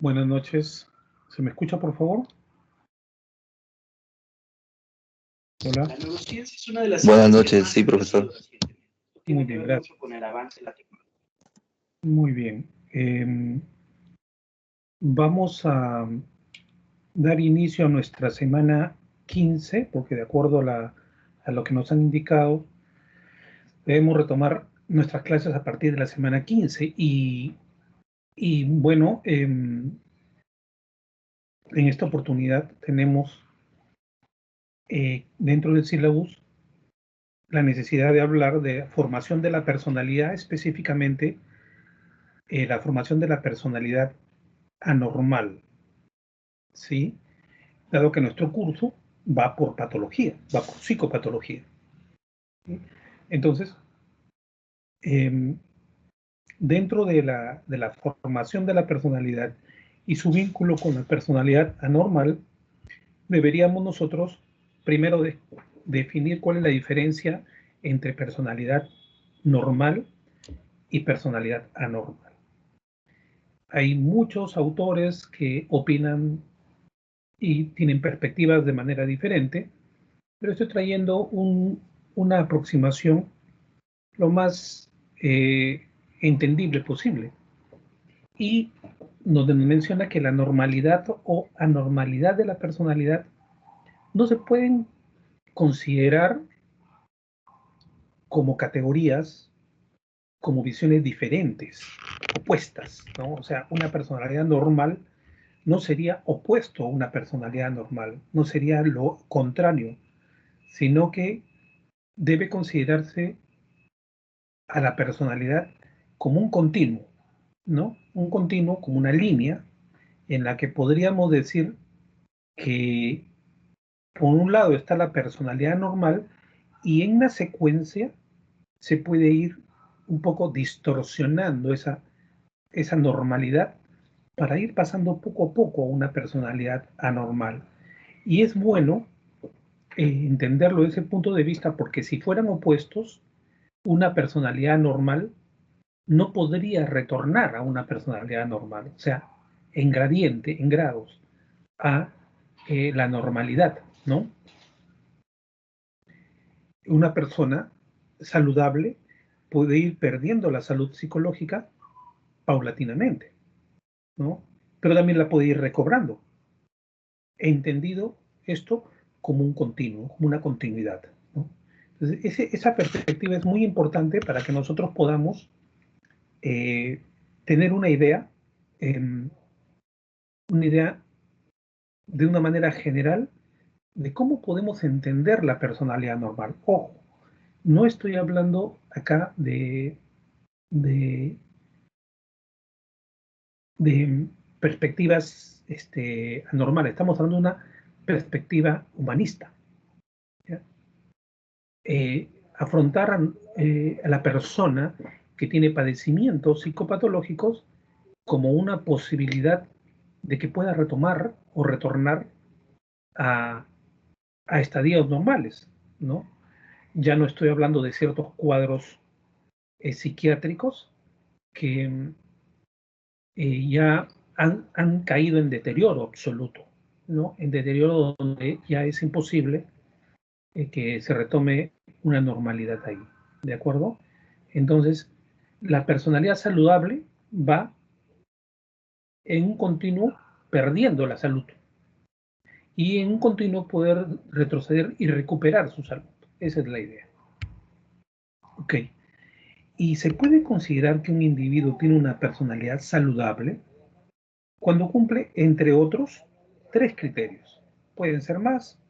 Buenas noches. ¿Se me escucha, por favor? Hola. La neurociencia es una de las Buenas noches, sí, profesor. Muy bien, gracias. Con el avance de la tecnología. Muy bien. Vamos a dar inicio a nuestra semana 15, porque de acuerdo a lo que nos han indicado, debemos retomar nuestras clases a partir de la semana 15. Y bueno, en esta oportunidad tenemos dentro del sílabus la necesidad de hablar de formación de la personalidad, específicamente la formación de la personalidad anormal, ¿sí? Dado que nuestro curso va por patología, va por psicopatología, ¿sí? Entonces, dentro de la formación de la personalidad y su vínculo con la personalidad anormal, deberíamos nosotros primero definir cuál es la diferencia entre personalidad normal y personalidad anormal. Hay muchos autores que opinan y tienen perspectivas de manera diferente, pero estoy trayendo una aproximación lo más entendible posible. Y donde menciona que la normalidad o anormalidad de la personalidad no se pueden considerar como categorías, como visiones diferentes, opuestas, ¿no? O sea, una personalidad normal no sería opuesto a una personalidad normal, no sería lo contrario, sino que debe considerarse a la personalidad como un continuo, ¿no? Un continuo como una línea en la que podríamos decir que por un lado está la personalidad normal y en una secuencia se puede ir un poco distorsionando esa normalidad para ir pasando poco a poco a una personalidad anormal. Y es bueno entenderlo desde ese punto de vista porque si fueran opuestos, una personalidad normal no podría retornar a una personalidad normal, o sea, en gradiente, en grados, a la normalidad, ¿no? Una persona saludable puede ir perdiendo la salud psicológica paulatinamente, ¿no? Pero también la puede ir recobrando. He entendido esto como un continuo, como una continuidad, ¿no? Entonces, esa perspectiva es muy importante para que nosotros podamos tener eh, una idea de una manera general de cómo podemos entender la personalidad normal. Ojo, no estoy hablando acá de, de perspectivas anormales, estamos hablando de una perspectiva humanista. ¿Ya? Afrontar a la persona que tiene padecimientos psicopatológicos como una posibilidad de que pueda retomar o retornar a, a estadios normales, ¿no? Ya no estoy hablando de ciertos cuadros psiquiátricos que ya han caído en deterioro absoluto, ¿no? En deterioro donde ya es imposible que se retome una normalidad ahí, ¿de acuerdo? Entonces, la personalidad saludable va en un continuo perdiendo la salud y en un continuo poder retroceder y recuperar su salud. Esa es la idea. Ok. Y se puede considerar que un individuo tiene una personalidad saludable cuando cumple, entre otros, tres criterios. Pueden ser más,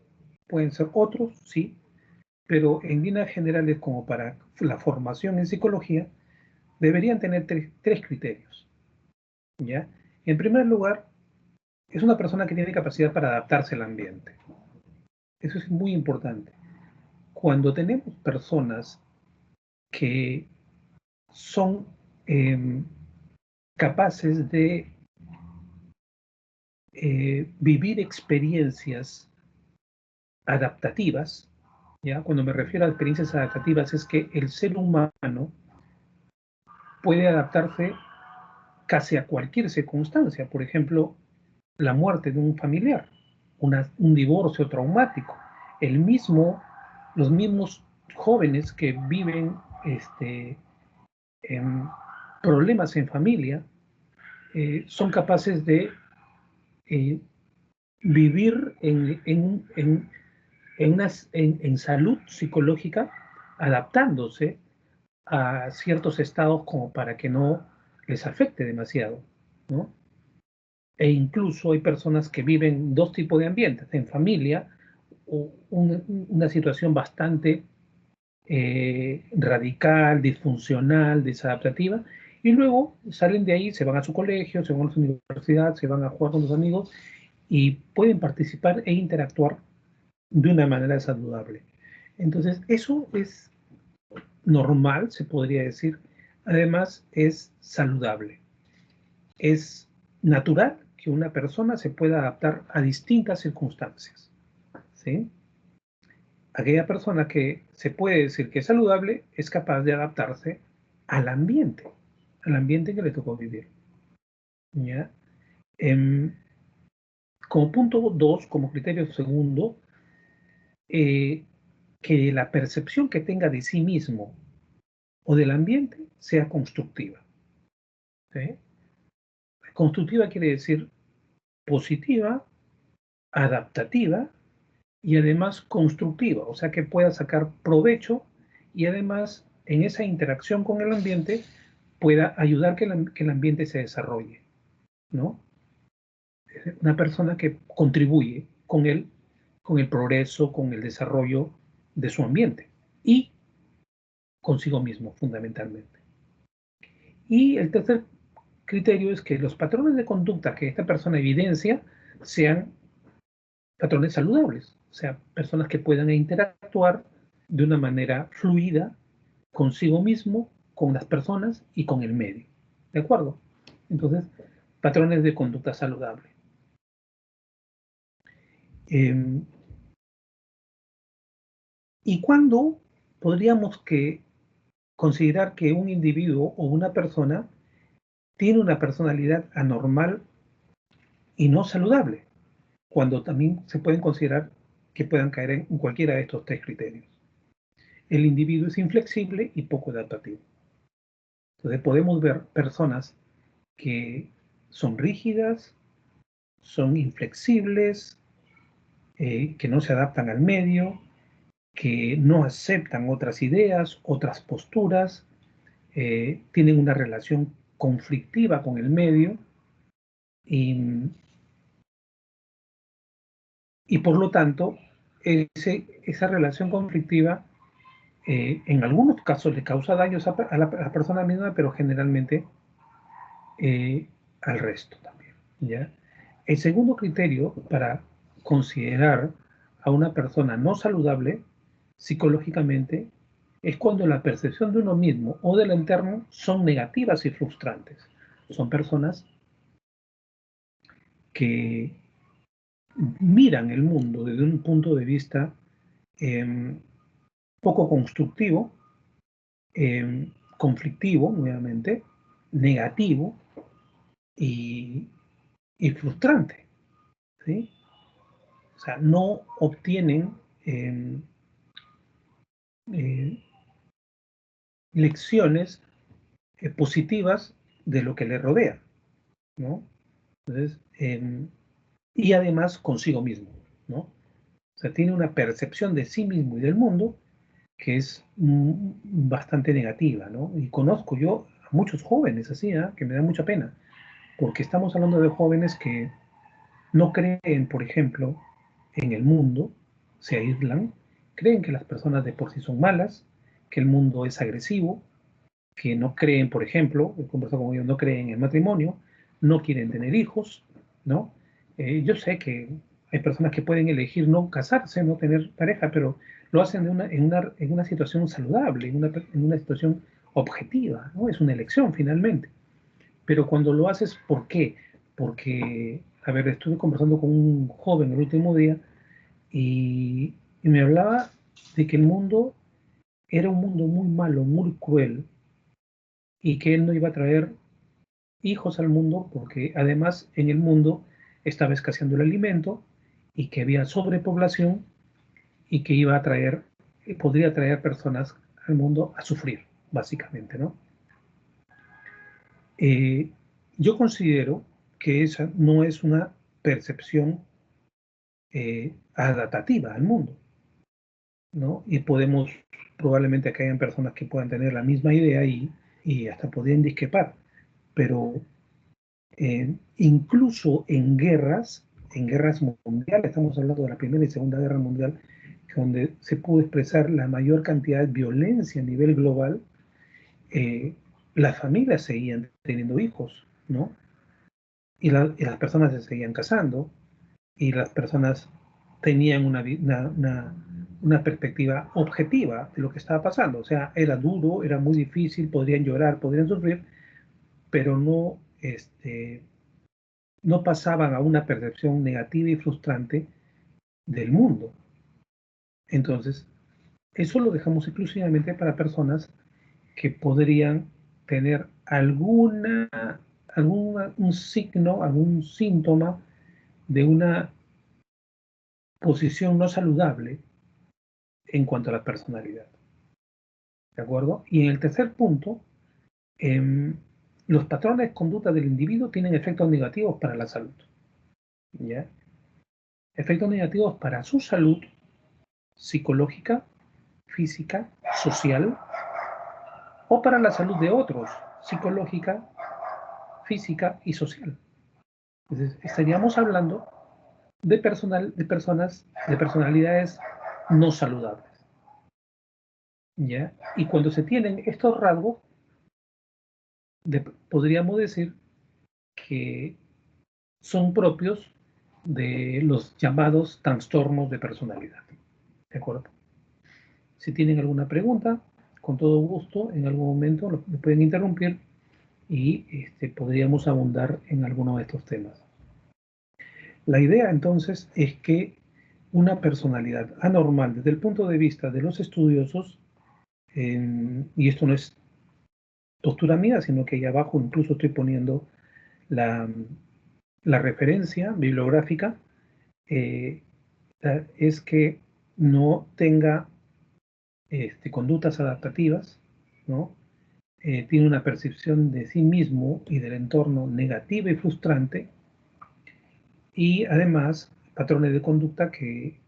pueden ser otros, sí, pero en líneas generales, como para la formación en psicología, deberían tener tres criterios. ¿Ya? En primer lugar, es una persona que tiene capacidad para adaptarse al ambiente. Eso es muy importante. Cuando tenemos personas que son eh, capaces de vivir experiencias adaptativas, ¿ya? Cuando me refiero a experiencias adaptativas es que el ser humano puede adaptarse casi a cualquier circunstancia. Por ejemplo, la muerte de un familiar, un divorcio traumático. Los mismos jóvenes que viven en problemas en familia son capaces de vivir en salud psicológica, adaptándose a ciertos estados como para que no les afecte demasiado, ¿no? E incluso hay personas que viven dos tipos de ambientes, en familia, o una situación bastante radical, disfuncional, desadaptativa, y luego salen de ahí, se van a su colegio, se van a su universidad, se van a jugar con los amigos y pueden participar e interactuar de una manera saludable. Entonces, eso es normal, se podría decir. Además, es saludable. Es natural que una persona se pueda adaptar a distintas circunstancias, ¿sí? Aquella persona que se puede decir que es saludable es capaz de adaptarse al ambiente que le tocó vivir, ¿ya? Em, Como punto 2, como criterio segundo, eh, que la percepción que tenga de sí mismo o del ambiente sea constructiva, ¿sí? Constructiva quiere decir positiva, adaptativa y además constructiva, o sea que pueda sacar provecho y además en esa interacción con el ambiente pueda ayudar que el ambiente se desarrolle, ¿no? Una persona que contribuye con el progreso, con el desarrollo de su ambiente y consigo mismo fundamentalmente. Y el tercer criterio es que los patrones de conducta que esta persona evidencia sean patrones saludables, o sea, personas que puedan interactuar de una manera fluida consigo mismo, con las personas y con el medio. ¿De acuerdo? Entonces, patrones de conducta saludable. Eh, ¿Y cuándo podríamos considerar que un individuo o una persona tiene una personalidad anormal y no saludable? Cuando también se pueden considerar que puedan caer en cualquiera de estos tres criterios. El individuo es inflexible y poco adaptativo. Entonces podemos ver personas que son rígidas, son inflexibles, que no se adaptan al medio, que no aceptan otras ideas, otras posturas, tienen una relación conflictiva con el medio y, y por lo tanto esa relación conflictiva en algunos casos le causa daños a la persona misma, pero generalmente al resto también, ¿ya? El segundo criterio para considerar a una persona no saludable psicológicamente es cuando la percepción de uno mismo o del entorno son negativas y frustrantes. Son personas que miran el mundo desde un punto de vista eh, poco constructivo, conflictivo, nuevamente, negativo y, y frustrante, ¿sí? O sea, no obtienen eh, eh, lecciones positivas de lo que les rodea, ¿no? Entonces, y además consigo mismo, ¿no? O sea, tiene una percepción de sí mismo y del mundo que es bastante negativa, ¿no? Y conozco yo a muchos jóvenes así, ¿eh? Que me da mucha pena, porque estamos hablando de jóvenes que no creen, por ejemplo, en el mundo, se aíslan, creen que las personas de por sí son malas, que el mundo es agresivo, que no creen, por ejemplo, he conversado con ellos, no creen en el matrimonio, no quieren tener hijos, ¿no? Yo sé que hay personas que pueden elegir no casarse, no tener pareja, pero lo hacen en una situación saludable, en una situación objetiva, ¿no? Es una elección finalmente. Pero cuando lo haces, ¿por qué? Porque, a ver, estuve conversando con un joven el último día y me hablaba de que el mundo era un mundo muy malo, muy cruel, y que él no iba a traer hijos al mundo porque además en el mundo estaba escaseando el alimento y que había sobrepoblación y que iba a traer, podría traer personas al mundo a sufrir, básicamente, ¿no? Yo considero que esa no es una percepción adaptativa al mundo, ¿no? Y podemos, probablemente que hayan personas que puedan tener la misma idea y hasta podrían discrepar, pero incluso en guerras mundiales, estamos hablando de la Primera y Segunda Guerra Mundial, donde se pudo expresar la mayor cantidad de violencia a nivel global, eh, las familias seguían teniendo hijos, ¿no? Y las personas se seguían casando, y las personas tenían una perspectiva objetiva de lo que estaba pasando. O sea, era duro, era muy difícil, podrían llorar, podrían sufrir, pero no pasaban a una percepción negativa y frustrante del mundo. Entonces, eso lo dejamos exclusivamente para personas que podrían tener un signo, algún síntoma de una posición no saludable en cuanto a la personalidad. ¿De acuerdo? Y en el tercer punto, eh, los patrones de conducta del individuo tienen efectos negativos para la salud. ¿Ya? Efectos negativos para su salud psicológica, física, social, o para la salud de otros, psicológica, física y social. Entonces, estaríamos hablando de personalidades no saludables. ¿Ya? Y cuando se tienen estos rasgos, podríamos decir que son propios de los llamados trastornos de personalidad. ¿De acuerdo? Si tienen alguna pregunta, con todo gusto, en algún momento me pueden interrumpir y podríamos abundar en alguno de estos temas. La idea entonces es que una personalidad anormal desde el punto de vista de los estudiosos, y esto no es postura mía, sino que ahí abajo incluso estoy poniendo la, la referencia bibliográfica, es que no tenga conductas adaptativas, ¿no? Tiene una percepción de sí mismo y del entorno negativa y frustrante, y además patrones de conducta que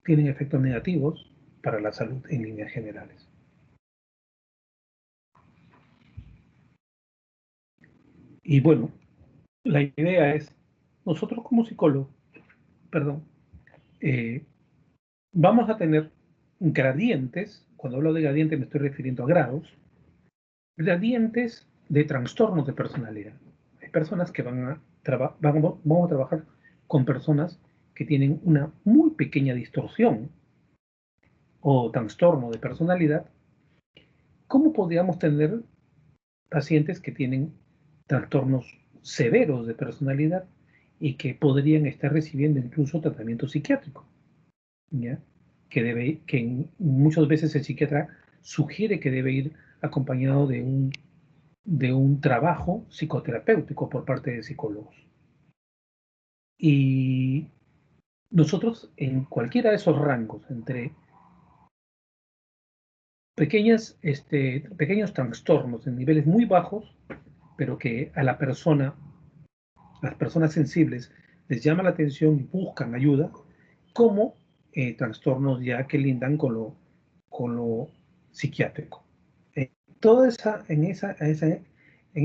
tienen efectos negativos para la salud en líneas generales. Y bueno, la idea es, nosotros como psicólogos, perdón, eh, vamos a tener gradientes. Cuando hablo de gradientes me estoy refiriendo a grados, gradientes de trastornos de personalidad. Hay personas que vamos a trabajar con personas que tienen una muy pequeña distorsión o trastorno de personalidad. ¿Cómo podríamos tener pacientes que tienen trastornos severos de personalidad y que podrían estar recibiendo incluso tratamiento psiquiátrico? ¿Ya? Que muchas veces el psiquiatra sugiere que debe ir acompañado de un trabajo psicoterapéutico por parte de psicólogos. Y nosotros en cualquiera de esos rangos, entre pequeños trastornos en niveles muy bajos, pero que a las personas sensibles les llama la atención y buscan ayuda, como trastornos ya que lindan con lo psiquiátrico. En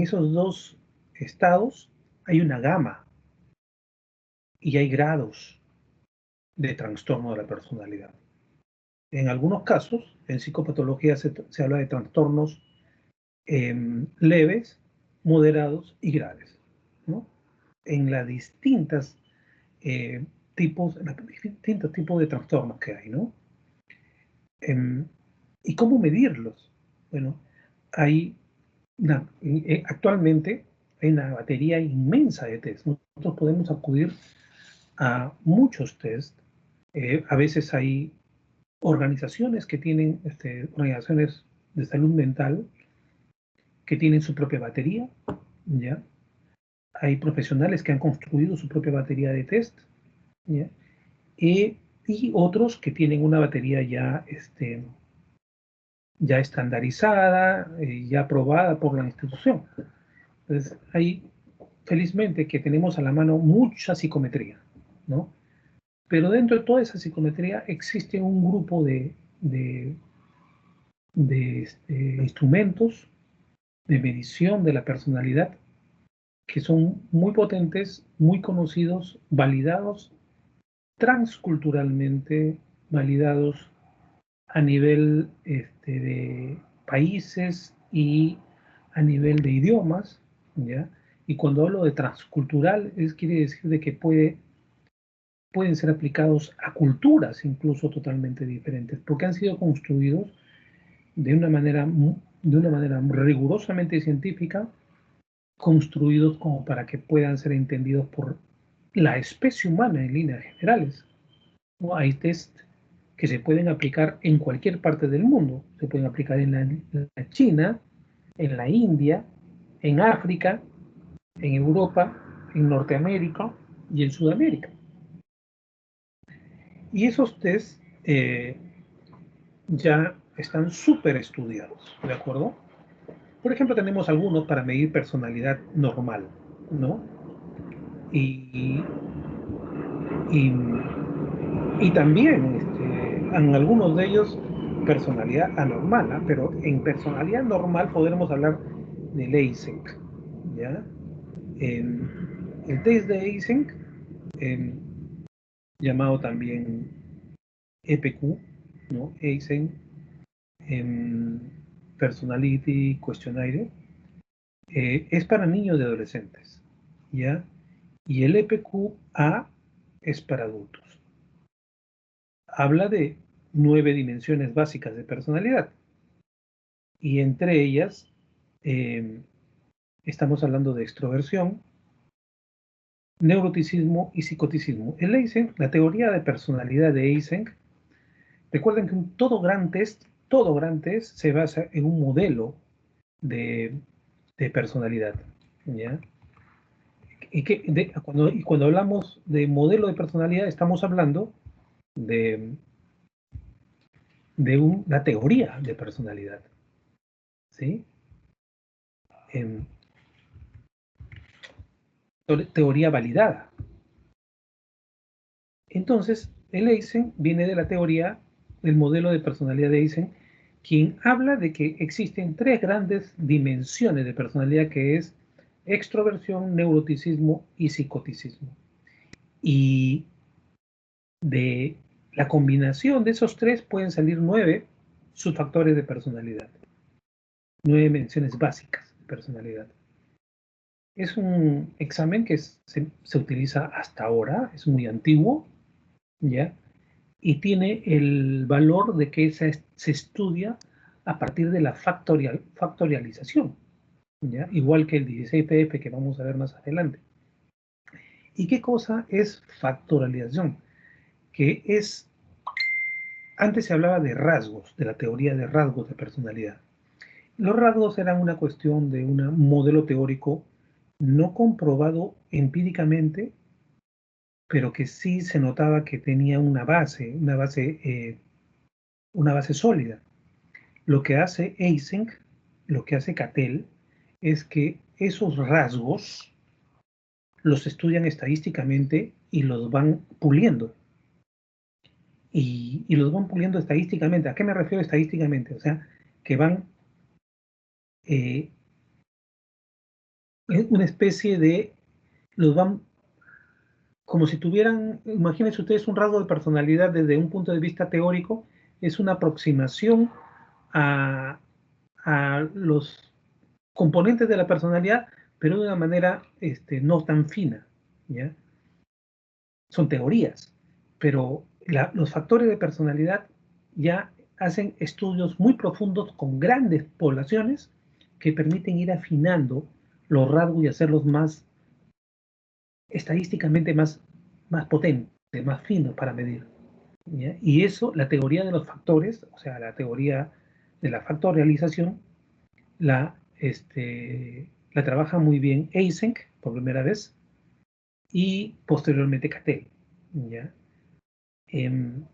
esos dos estados hay una gama y hay grados de trastorno de la personalidad. En algunos casos, en psicopatología se habla de trastornos leves, moderados y graves, ¿no? En las distintos tipos de trastornos que hay, ¿no? ¿Y cómo medirlos? Bueno, actualmente hay una batería inmensa de test. Nosotros podemos acudir a muchos test. A veces hay organizaciones que tienen, organizaciones de salud mental que tienen su propia batería, ¿ya? Hay profesionales que han construido su propia batería de test, ¿ya? Y otros que tienen una batería ya, ya estandarizada, ya aprobada por la institución. Entonces, hay, felizmente, que tenemos a la mano mucha psicometría, ¿no? Pero dentro de toda esa psicometría existe un grupo de instrumentos de medición de la personalidad que son muy potentes, muy conocidos, validados transculturalmente, validados a nivel de países y a nivel de idiomas, ¿ya? Y cuando hablo de transcultural, quiere decir de que pueden ser aplicados a culturas incluso totalmente diferentes, porque han sido construidos de una manera rigurosamente científica, construidos como para que puedan ser entendidos por la especie humana en líneas generales, ¿no? Hay test que se pueden aplicar en cualquier parte del mundo. Se pueden aplicar en la China, en la India, en África, en Europa, en Norteamérica y en Sudamérica. Y esos test ya están súper estudiados, ¿de acuerdo? Por ejemplo, tenemos algunos para medir personalidad normal, ¿no? Y, y, y también en algunos de ellos personalidad anormal, ¿eh? Pero en personalidad normal podremos hablar del Eysenck, ¿ya? El test de Eysenck, llamado también EPQ, ¿no? Eysenck Personality Questionnaire, es para niños y adolescentes, ¿ya? Y el EPQ-A es para adultos. Habla de 9 dimensiones básicas de personalidad. Y entre ellas estamos hablando de extroversión, neuroticismo y psicoticismo. El Eysenck, la teoría de personalidad de Eysenck, recuerden que todo gran test se basa en un modelo de personalidad, ¿ya? Y cuando hablamos de modelo de personalidad, estamos hablando de, una teoría de personalidad, ¿sí? En teoría validada. Entonces, el Eysenck viene de la teoría del modelo de personalidad de Eysenck, quien habla de que existen 3 grandes dimensiones de personalidad, que es extroversión, neuroticismo y psicoticismo. Y de la combinación de esos 3 pueden salir 9 subfactores de personalidad, 9 dimensiones básicas de personalidad. Es un examen que se utiliza hasta ahora, es muy antiguo, ¿ya? Y tiene el valor de que se estudia a partir de la factorialización, ¿ya? Igual que el 16PF que vamos a ver más adelante. ¿Y qué cosa es factorialización? Que antes se hablaba de rasgos, de la teoría de rasgos de personalidad. Los rasgos eran una cuestión de un modelo teórico no comprobado empíricamente, pero que sí se notaba que tenía una base sólida. Lo que hace Eysenck, lo que hace Cattell, es que esos rasgos los estudian estadísticamente y los van puliendo. Y los van puliendo estadísticamente. ¿A qué me refiero estadísticamente? O sea, que van una especie de, los van como si tuvieran, imagínense ustedes un rasgo de personalidad desde un punto de vista teórico, es una aproximación a, los componentes de la personalidad, pero de una manera no tan fina, ¿ya? Son teorías, pero los factores de personalidad ya hacen estudios muy profundos con grandes poblaciones que permiten ir afinando los rasgos y hacerlos más estadísticamente más potentes, más finos para medir, ¿ya? Y eso, la teoría de los factores, o sea, la teoría de la factorialización, la la trabaja muy bien Eysenck por primera vez y posteriormente Cattell, ¿ya? En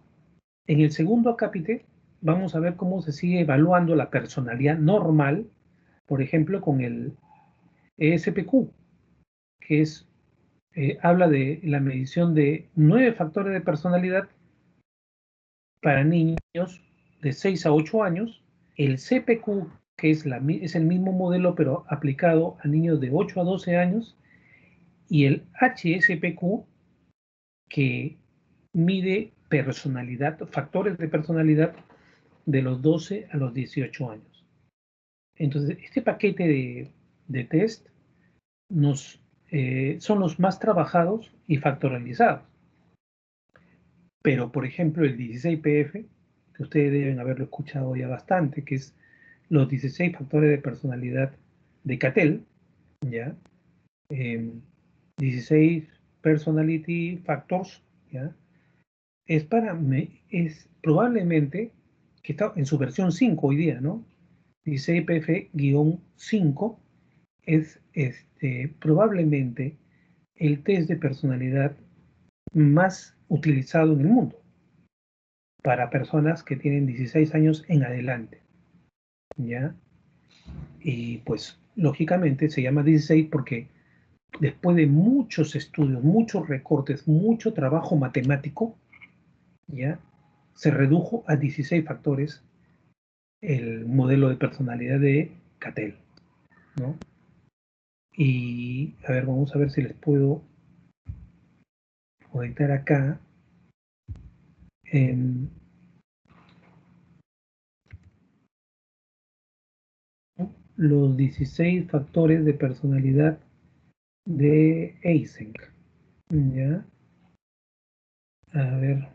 el segundo acápite vamos a ver cómo se sigue evaluando la personalidad normal, por ejemplo, con el ESPQ, que es, habla de la medición de 9 factores de personalidad para niños de 6 a 8 años, el CPQ, que es el mismo modelo pero aplicado a niños de 8 a 12 años, y el HSPQ, que mide personalidad, factores de personalidad de los 12 a los 18 años. Entonces, este paquete de test son los más trabajados y factorializados. Pero, por ejemplo, el 16PF, que ustedes deben haberlo escuchado ya bastante, que es los 16 factores de personalidad de Cattell, ¿ya? 16 Personality Factors, ¿ya? Es probablemente, que está en su versión 5 hoy día, ¿no? 16PF-5 es probablemente el test de personalidad más utilizado en el mundo para personas que tienen 16 años en adelante, ¿ya? Y pues lógicamente se llama 16 porque después de muchos estudios, muchos recortes, mucho trabajo matemático, ¿ya? Se redujo a 16 factores el modelo de personalidad de Cattell, ¿no? Y a ver, vamos a ver si les puedo conectar acá. Los 16 factores de personalidad de Eysenck, ¿ya? A ver.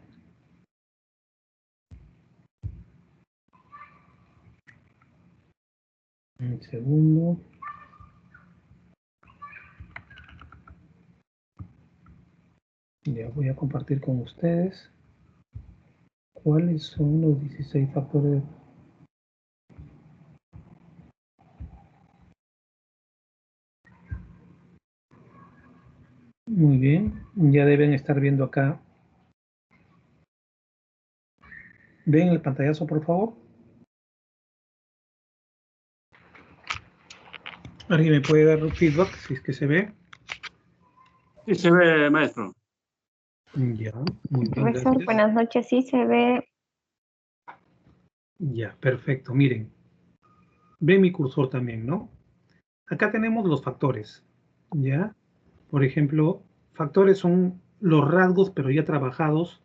Un segundo. Ya voy a compartir con ustedes cuáles son los 16 factores. Muy bien, ya deben estar viendo acá. ¿Ven el pantallazo, por favor? ¿Alguien me puede dar un feedback si es que se ve? Sí, se ve, maestro. Ya, muy bien, Profesor, gracias. buenas noches, sí se ve. Ya, perfecto. Miren, ve mi cursor también, ¿no? Acá tenemos los factores, ¿ya? Por ejemplo, factores son los rasgos, pero ya trabajados,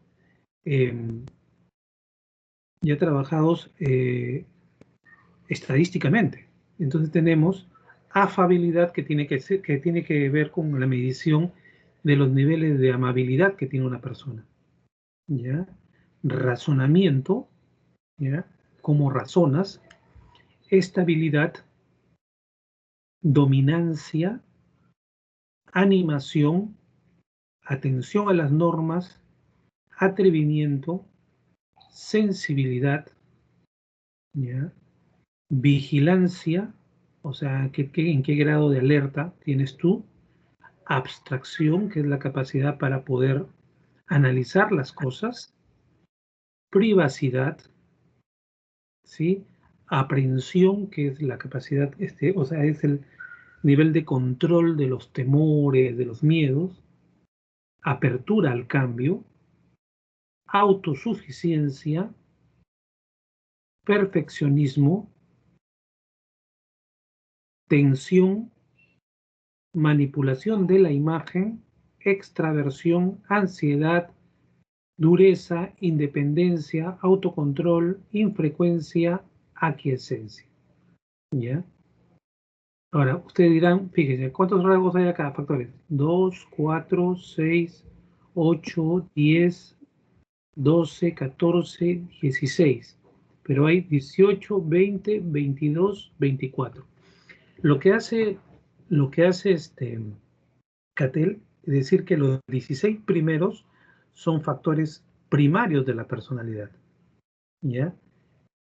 estadísticamente. Entonces tenemos afabilidad que tiene que ver con la medición de los niveles de amabilidad que tiene una persona, ¿ya? Razonamiento, ¿ya? Cómo razonas, estabilidad, dominancia, animación, atención a las normas, atrevimiento, sensibilidad, ¿ya? Vigilancia, o sea, en qué grado de alerta tienes tú, abstracción, que es la capacidad para poder analizar las cosas, privacidad, ¿sí? Aprehensión, que es la capacidad, o sea, es el nivel de control de los temores, de los miedos, apertura al cambio, autosuficiencia, perfeccionismo, tensión, manipulación de la imagen, extraversión, ansiedad, dureza, independencia, autocontrol, infrecuencia, aquiescencia. ¿Ya? Ahora, ustedes dirán, fíjense, ¿cuántos rasgos hay acá? Factores. 2, 4, 6, 8, 10, 12, 14, 16. Pero hay 18, 20, 22, 24. Lo que hace Cattell es decir que los 16 primeros son factores primarios de la personalidad, ¿ya?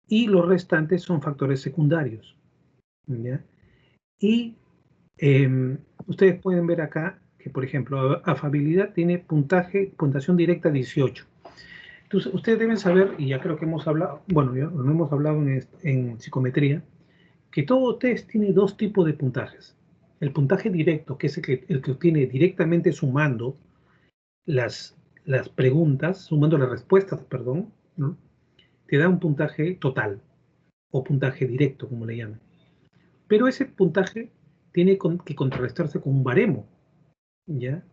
Y los restantes son factores secundarios, ¿ya? Y Ustedes pueden ver acá que, por ejemplo, afabilidad tiene puntuación directa 18. Entonces, ustedes deben saber, y ya creo que hemos hablado, bueno, ya lo hemos hablado en psicometría, que todo test tiene dos tipos de puntajes. El puntaje directo, que es el que obtiene directamente sumando las preguntas, sumando las respuestas, perdón, ¿no? Te da un puntaje total, o puntaje directo, como le llaman. Pero ese puntaje tiene que contrarrestarse con un baremo, ¿ya?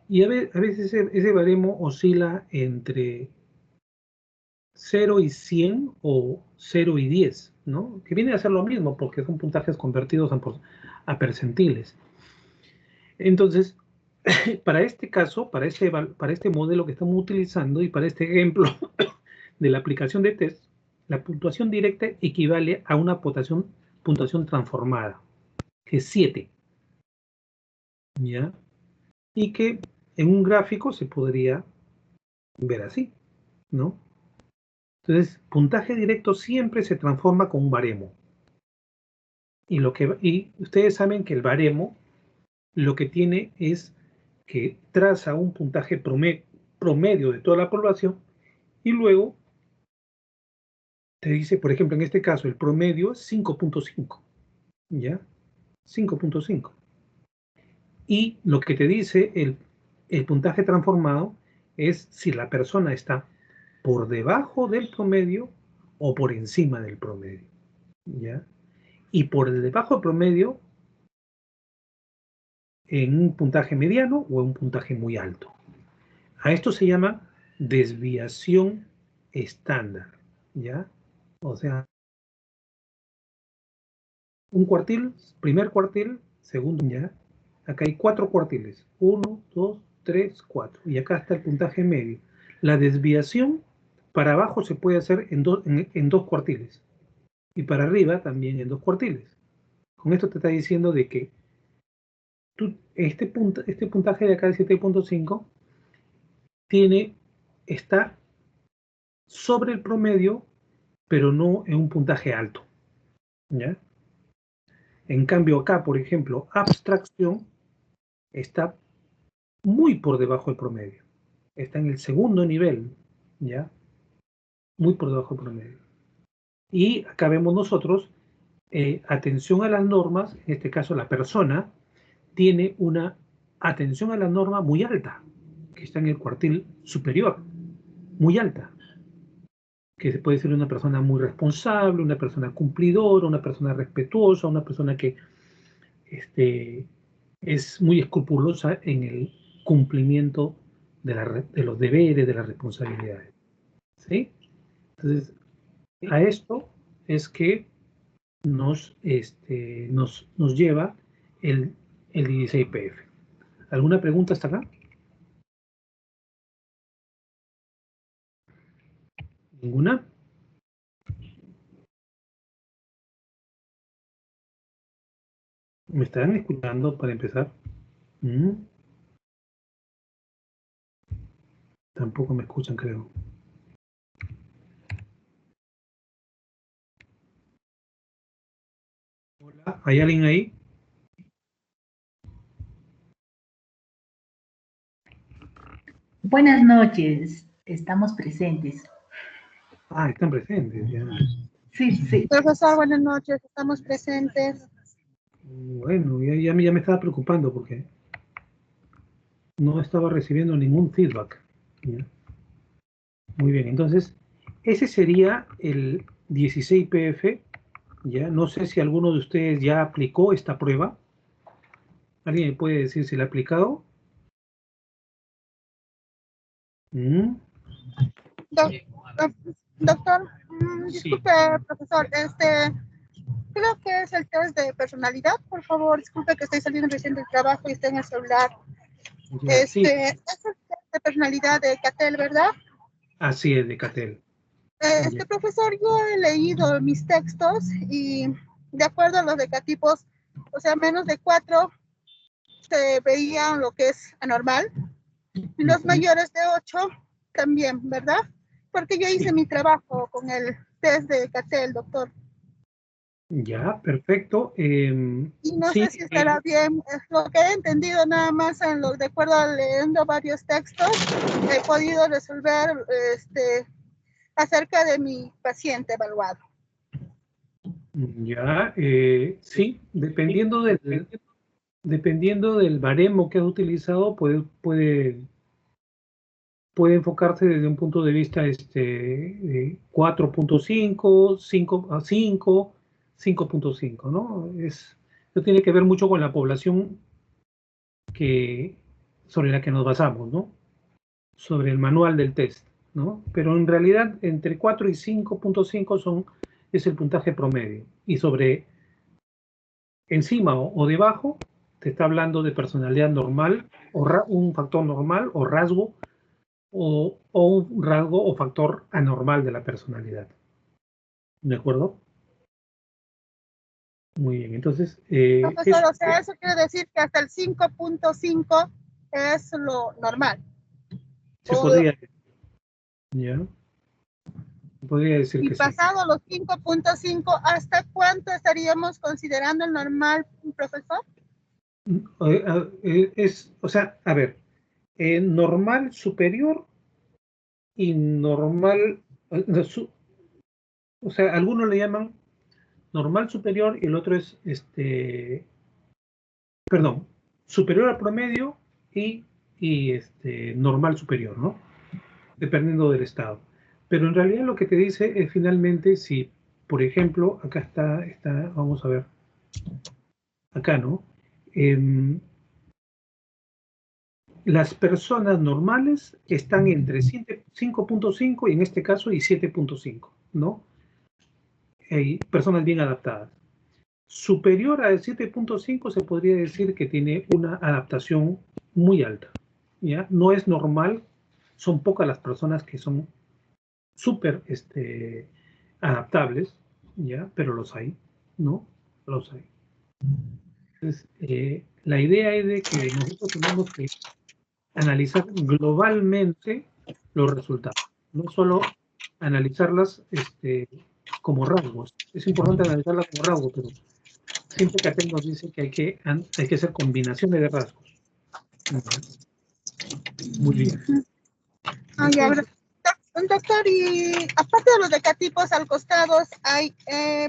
Y a veces ese baremo oscila entre 0 y 100 o 0 y 10, ¿no? Que viene a ser lo mismo porque son puntajes convertidos a percentiles. Entonces, para este caso, para este modelo que estamos utilizando y para este ejemplo de la aplicación de test, la puntuación directa equivale a una puntuación transformada, que es 7, ¿ya? Y que en un gráfico se podría ver así, ¿no? Entonces, puntaje directo siempre se transforma con un baremo. Y ustedes saben que el baremo lo que tiene es que traza un puntaje promedio de toda la población y luego te dice, por ejemplo, en este caso, el promedio es 5.5, ¿ya? 5.5. Y lo que te dice el puntaje transformado es si la persona está por debajo del promedio o por encima del promedio, ¿ya? Y por debajo del promedio en un puntaje mediano o en un puntaje muy alto. A esto se llama desviación estándar, ¿ya? O sea, un cuartil, primer cuartil, segundo, ¿ya? Acá hay 4 cuartiles, 1, 2, 3, 4, y acá está el puntaje medio. La desviación para abajo se puede hacer en dos cuartiles, y para arriba también en 2 cuartiles. Con esto te está diciendo de que este puntaje de acá de 7.5 está sobre el promedio, pero no en un puntaje alto, ¿ya? En cambio acá, por ejemplo, abstracción está muy por debajo del promedio. Está en el segundo nivel, ¿ya? Muy por debajo del promedio. Y acá vemos nosotros, atención a las normas, en este caso la persona, tiene una atención a la norma muy alta, que está en el cuartil superior, muy alta, que puede ser una persona muy responsable, una persona cumplidora, una persona respetuosa, una persona que es muy escrupulosa en el cumplimiento de los deberes, de las responsabilidades. ¿Sí? Entonces, a esto es que nos lleva el 16PF. ¿Alguna pregunta hasta acá? ¿Ninguna? ¿Me estarán escuchando para empezar? Tampoco me escuchan, creo. Hola, ¿hay alguien ahí? Buenas noches, estamos presentes. Ah, están presentes, ya. Sí, sí. Profesor, buenas noches, estamos presentes. Bueno, ya me estaba preocupando porque no estaba recibiendo ningún feedback. ¿Ya? Muy bien, entonces, ese sería el 16PF. ¿Ya? No sé si alguno de ustedes ya aplicó esta prueba. ¿Alguien me puede decir si la ha aplicado? Doctor, Sí. disculpe, profesor, creo que es el test de personalidad, por favor, disculpe que estoy saliendo recién del trabajo y estoy en el celular. Ya, sí. Es el test de personalidad de Cattell, ¿verdad? Así es, de Cattell. Profesor, yo he leído mis textos y de acuerdo a los decatipos, o sea, menos de 4 se veían lo que es anormal. Y los mayores de 8 también, ¿verdad? Porque yo hice mi trabajo con el test de Cattell, doctor. Ya, perfecto. Y no Sí, sé si estará bien, es lo que he entendido nada más de acuerdo a leyendo varios textos, he podido resolver acerca de mi paciente evaluado. ya, sí, dependiendo del baremo que has utilizado, puede enfocarse desde un punto de vista 4.5, 5 a 5, 5.5, ¿no? Eso tiene que ver mucho con la población sobre la que nos basamos, ¿no? Sobre el manual del test, ¿no? Pero en realidad entre 4 y 5.5 es el puntaje promedio. Y encima o debajo, te está hablando de personalidad normal, o un factor normal o rasgo, o un rasgo o factor anormal de la personalidad. ¿De acuerdo? Muy bien, entonces... Profesor, o sea, eso quiere decir que hasta el 5.5 es lo normal. Se podría... ¿Ya? Podría decir Y que sí. pasado los 5.5, ¿hasta cuánto estaríamos considerando el normal, profesor? O sea, a ver, normal superior y normal, o sea, algunos le llaman normal superior y el otro es, perdón, superior al promedio y normal superior, ¿no? Dependiendo del estado. Pero en realidad lo que te dice es finalmente si, por ejemplo, acá está, vamos a ver, acá, ¿no? Las personas normales están entre 5.5 y en este caso y 7.5, ¿no? Hay personas bien adaptadas. Superior al 7.5 se podría decir que tiene una adaptación muy alta, ¿ya? No es normal, son pocas las personas que son súper adaptables, ¿ya? Pero los hay, ¿no? Los hay. Entonces, la idea es de que nosotros tenemos que analizar globalmente los resultados, no solo analizarlas como rasgos. Es importante analizarlas como rasgos, pero siempre CATEL nos dice que hay que hacer combinaciones de rasgos. Muy bien. Doctor, y aparte de los decatipos al costado, hay P,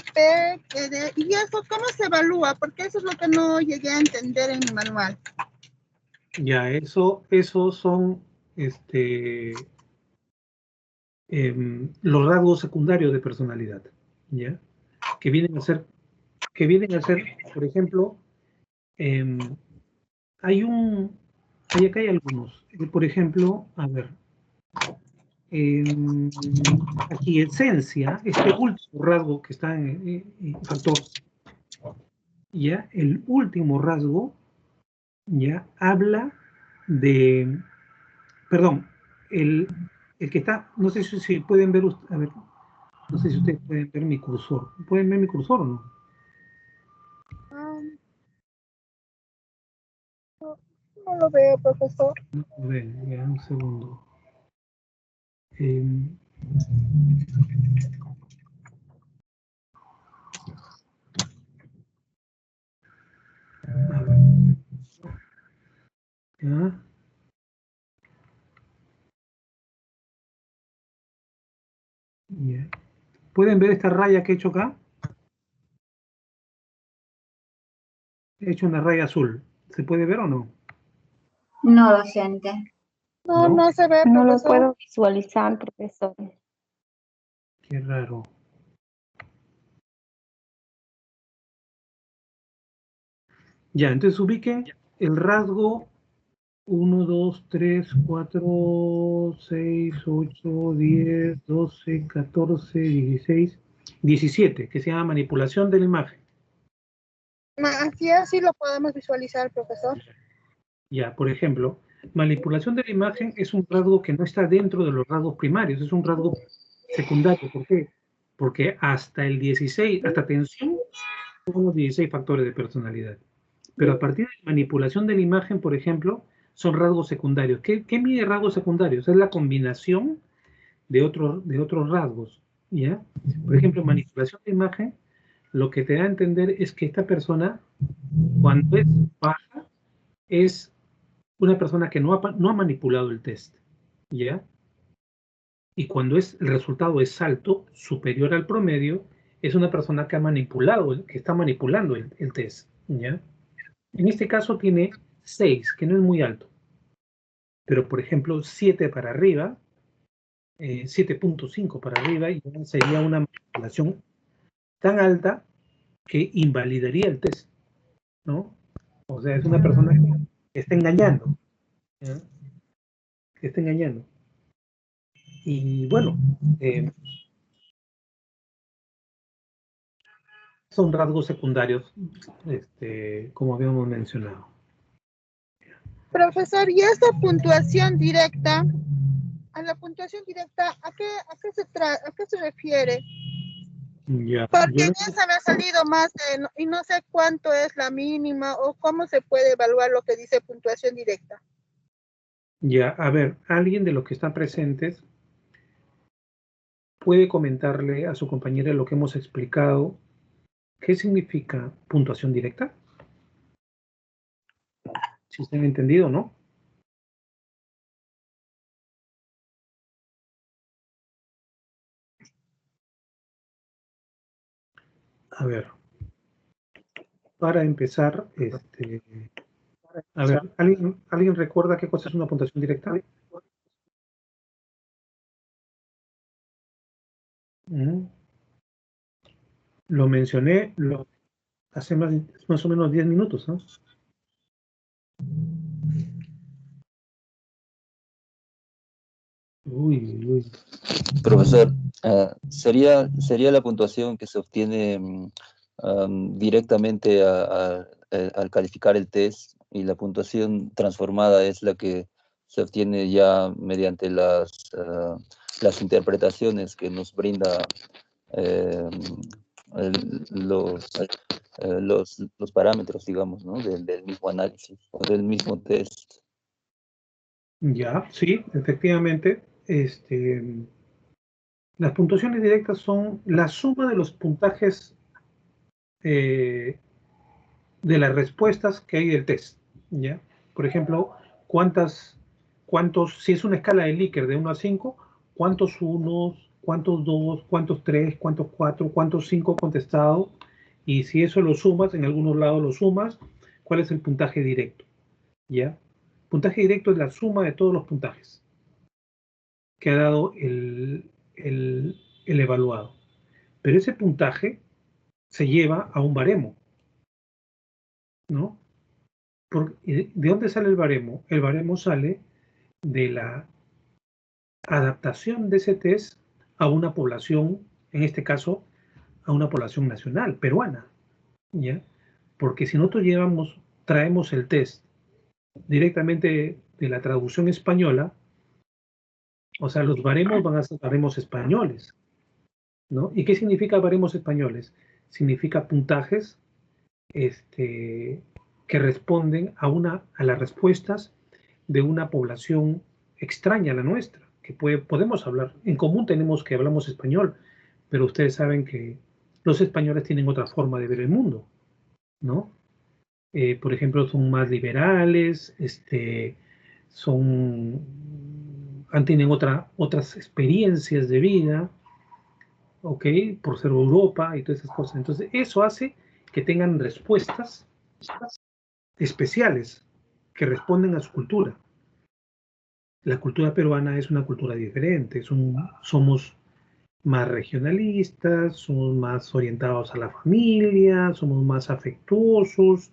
D, y eso, ¿cómo se evalúa? Porque eso es lo que no llegué a entender en mi manual. Ya, eso son los rasgos secundarios de personalidad, ¿ya? Que vienen a ser, por ejemplo, acá hay algunos. Por ejemplo, a ver, aquí esencia, este último rasgo que está en factor, ya, el último rasgo, ya, habla de, perdón, el que está, no sé si pueden ver, a ver, no sé si ustedes pueden ver mi cursor. ¿Pueden ver mi cursor o no? No lo veo, profesor. A ver, ya, un segundo. A ver. ¿Ya? Ya. ¿Pueden ver esta raya que he hecho acá? He hecho una raya azul. ¿Se puede ver o no? No, docente. No, ¿No? no se ve, No lo profesor. puedo visualizar, profesor. Qué raro. Ya, entonces ubiquen el rasgo 1, 2, 3, 4, 6, 8, 10, 12, 14, 16, 17, que se llama manipulación de la imagen. Así lo podemos visualizar, profesor. Ya, por ejemplo, manipulación de la imagen es un rasgo que no está dentro de los rasgos primarios, es un rasgo secundario. ¿Por qué? Porque hasta el 16, hasta tensión, son los 16 factores de personalidad. Pero a partir de manipulación de la imagen, por ejemplo, son rasgos secundarios. ¿Qué mide rasgos secundarios? Es la combinación de otros rasgos, ¿ya? Por ejemplo, manipulación de imagen lo que te da a entender es que esta persona, cuando es baja, es una persona que no ha manipulado el test, ¿ya? Y cuando el resultado es alto, superior al promedio, es una persona que ha manipulado, que está manipulando el test, ¿ya? En este caso tiene 6, que no es muy alto. Pero, por ejemplo, 7 para arriba, 7.5 para arriba, y sería una manipulación tan alta que invalidaría el test, ¿no? O sea, es una persona que está engañando, ¿ya? Que está engañando. Y bueno, son rasgos secundarios, como habíamos mencionado. Profesor, ¿y esta puntuación directa? A la puntuación directa, ¿a qué se refiere? Ya, Porque en esa me ha salido más y no sé cuánto es la mínima o cómo se puede evaluar lo que dice puntuación directa. Ya, a ver, alguien de los que están presentes puede comentarle a su compañera lo que hemos explicado. ¿Qué significa puntuación directa? Si se han entendido, ¿no? A ver, para empezar, a ver, ¿alguien recuerda qué cosa es una puntuación directa? Lo mencioné hace más o menos 10 minutos, ¿no? Uy. Profesor, ¿sería la puntuación que se obtiene directamente al calificar el test, y la puntuación transformada es la que se obtiene ya mediante las interpretaciones que nos brinda los parámetros, digamos, ¿no? del mismo análisis o del mismo test? Ya, sí, efectivamente. Las puntuaciones directas son la suma de los puntajes de las respuestas que hay del test, ¿ya? Por ejemplo, si es una escala de Likert de 1 a 5, ¿cuántos unos, cuántos dos, cuántos tres, cuántos cuatro, cuántos cinco contestado? Y si eso lo sumas, en algunos lados lo sumas, ¿cuál es el puntaje directo? ¿Ya? Puntaje directo es la suma de todos los puntajes que ha dado el evaluado. Pero ese puntaje se lleva a un baremo, ¿no? ¿De dónde sale el baremo? El baremo sale de la adaptación de ese test a una población, en este caso, a una población nacional, peruana, ¿ya? Porque si nosotros traemos el test directamente de la traducción española, o sea, los baremos van a ser baremos españoles, ¿no? ¿Y qué significa baremos españoles? Significa puntajes que responden a las respuestas de una población extraña a la nuestra, que podemos hablar. En común tenemos que hablamos español, pero ustedes saben que los españoles tienen otra forma de ver el mundo, ¿no? Por ejemplo, son más liberales, tienen otras experiencias de vida, ¿ok? Por ser Europa y todas esas cosas. Entonces, eso hace que tengan respuestas especiales que responden a su cultura. La cultura peruana es una cultura diferente, somos más regionalistas, somos más orientados a la familia, somos más afectuosos,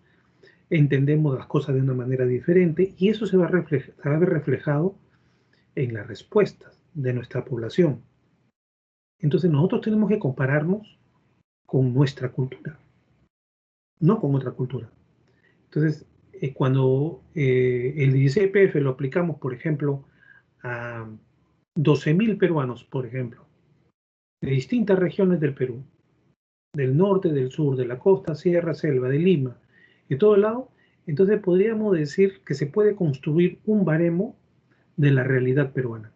entendemos las cosas de una manera diferente, y eso se va a ver reflejado en las respuestas de nuestra población. Entonces nosotros tenemos que compararnos con nuestra cultura, no con otra cultura. Entonces, cuando el 16PF lo aplicamos, por ejemplo, a 12.000 peruanos, por ejemplo, de distintas regiones del Perú, del norte, del sur, de la costa, sierra, selva, de Lima, de todo lado, entonces podríamos decir que se puede construir un baremo de la realidad peruana.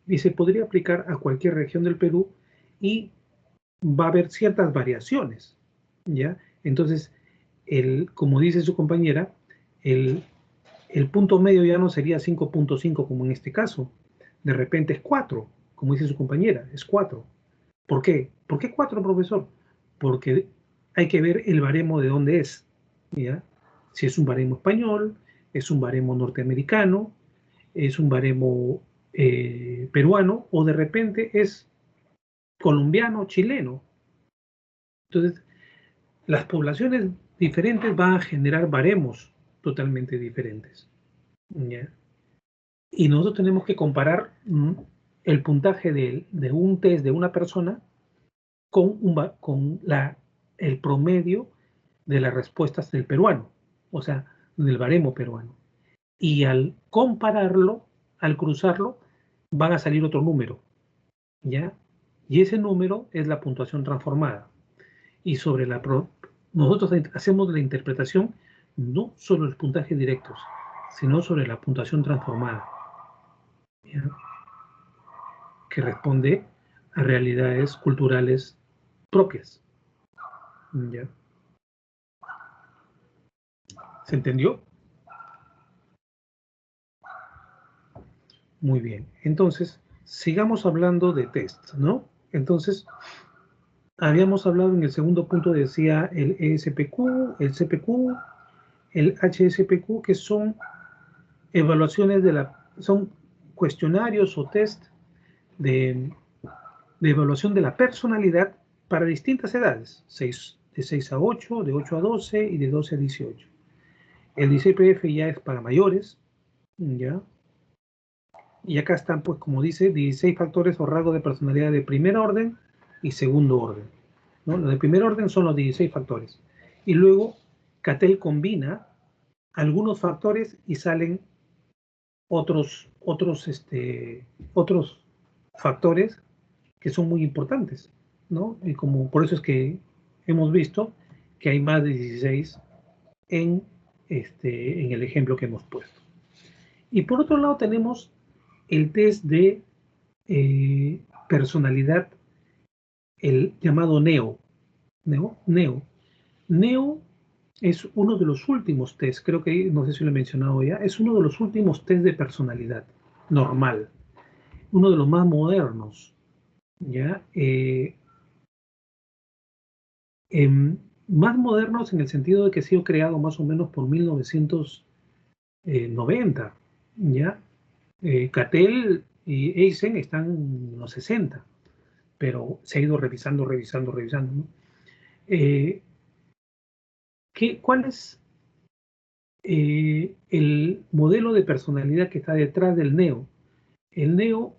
Y se podría aplicar a cualquier región del Perú, y va a haber ciertas variaciones, ¿ya? Entonces, como dice su compañera, el punto medio ya no sería 5.5 como en este caso. De repente es 4, como dice su compañera, es 4. ¿Por qué? ¿Por qué 4, profesor? Porque hay que ver el baremo de dónde es, ¿ya? Si es un baremo español, es un baremo norteamericano, es un baremo peruano, o de repente es colombiano, chileno. Entonces, las poblaciones diferentes van a generar baremos totalmente diferentes, ¿ya? Y nosotros tenemos que comparar el puntaje de un test de una persona con el promedio de las respuestas del peruano, o sea, del baremo peruano. Y al compararlo, al cruzarlo, van a salir otro número, ¿ya? Y ese número es la puntuación transformada. Y nosotros hacemos la interpretación no sobre los puntajes directos, sino sobre la puntuación transformada, ¿ya? Que responde a realidades culturales propias, ¿ya? ¿Se entendió? Muy bien. Entonces, sigamos hablando de test, ¿no? Entonces, habíamos hablado en el segundo punto, decía el ESPQ, el CPQ, el HSPQ, que son evaluaciones son cuestionarios o test de evaluación de la personalidad para distintas edades, de 6 a 8, de 8 a 12 y de 12 a 18. El ICPF ya es para mayores, ¿ya? Y acá están, pues, como dice, 16 factores o rasgos de personalidad de primer orden y segundo orden, ¿no? Los de primer orden son los 16 factores. Y luego, Cattell combina algunos factores y salen otros factores que son muy importantes, ¿no? Y por eso es que hemos visto que hay más de 16 en el ejemplo que hemos puesto. Y por otro lado tenemos el test de personalidad, el llamado NEO. NEO es uno de los últimos test, creo que, no sé si lo he mencionado ya, es uno de los últimos test de personalidad normal, uno de los más modernos, ¿ya? Más modernos en el sentido de que ha sido creado más o menos por 1990, ¿ya? Cattell y Eysen están en los 60, pero se ha ido revisando, ¿no? ¿Cuál es el modelo de personalidad que está detrás del NEO? El NEO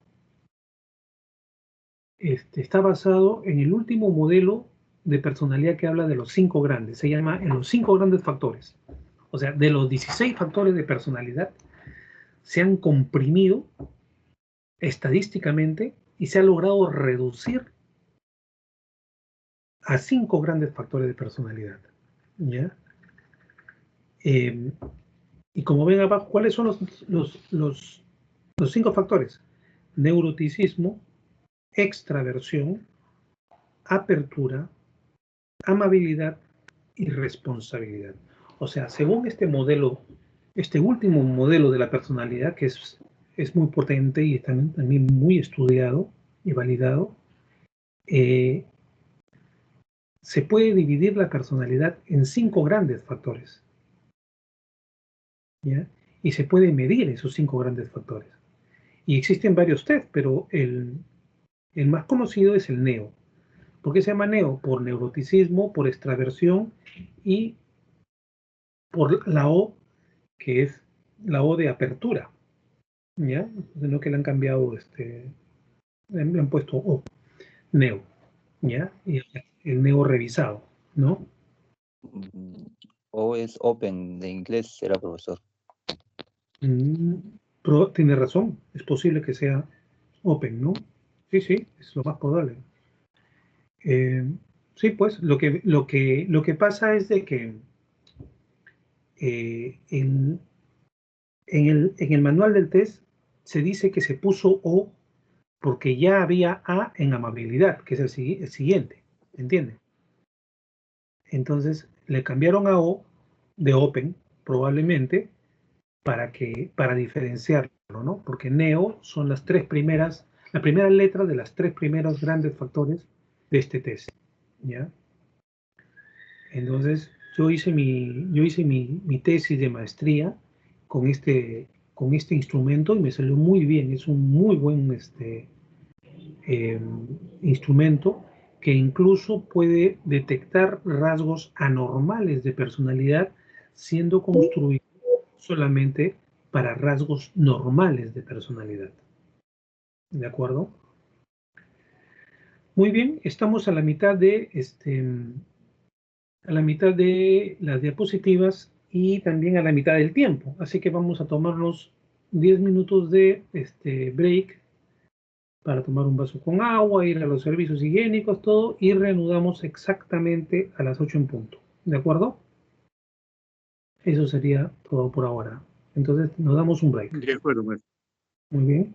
está basado en el último modelo de personalidad que habla de los 5 grandes, se llama en los 5 grandes factores. O sea, de los 16 factores de personalidad se han comprimido estadísticamente y se ha logrado reducir a 5 grandes factores de personalidad, ¿ya? Y como ven abajo, ¿cuáles son los 5 factores? Neuroticismo, extraversión, apertura, amabilidad y responsabilidad. O sea, según este modelo, este último modelo de la personalidad, que es muy potente y también muy estudiado y validado, se puede dividir la personalidad en 5 grandes factores, ¿ya? Y se puede medir esos 5 grandes factores. Y existen varios test, pero el más conocido es el NEO. ¿Por qué se llama NEO? Por neuroticismo, por extraversión y por la O, que es la O de apertura, ¿ya? No, que le han cambiado, le han puesto O, NEO, ¿ya? Y el NEO revisado, ¿no? O es open de inglés, será, profesor. Pero tiene razón, es posible que sea open, ¿no? Sí, es lo más probable. Sí, pues lo que pasa es de que en el manual del test se dice que se puso O porque ya había A en amabilidad, que es el siguiente, ¿entiende? Entonces le cambiaron a O de Open, probablemente, para diferenciarlo, ¿no? Porque Neo son las la primera letra de las tres primeros grandes factores de este test, ¿ya? Entonces, yo hice mi tesis de maestría con este instrumento y me salió muy bien. Es un muy buen eh, instrumento que incluso puede detectar rasgos anormales de personalidad siendo construido solamente para rasgos normales de personalidad. ¿De acuerdo? Muy bien, estamos a la mitad de las diapositivas y también a la mitad del tiempo. Así que vamos a tomarnos 10 minutos de break para tomar un vaso con agua, ir a los servicios higiénicos, todo, y reanudamos exactamente a las 8 en punto. ¿De acuerdo? Eso sería todo por ahora. Entonces nos damos un break. De acuerdo, maestro. Muy bien.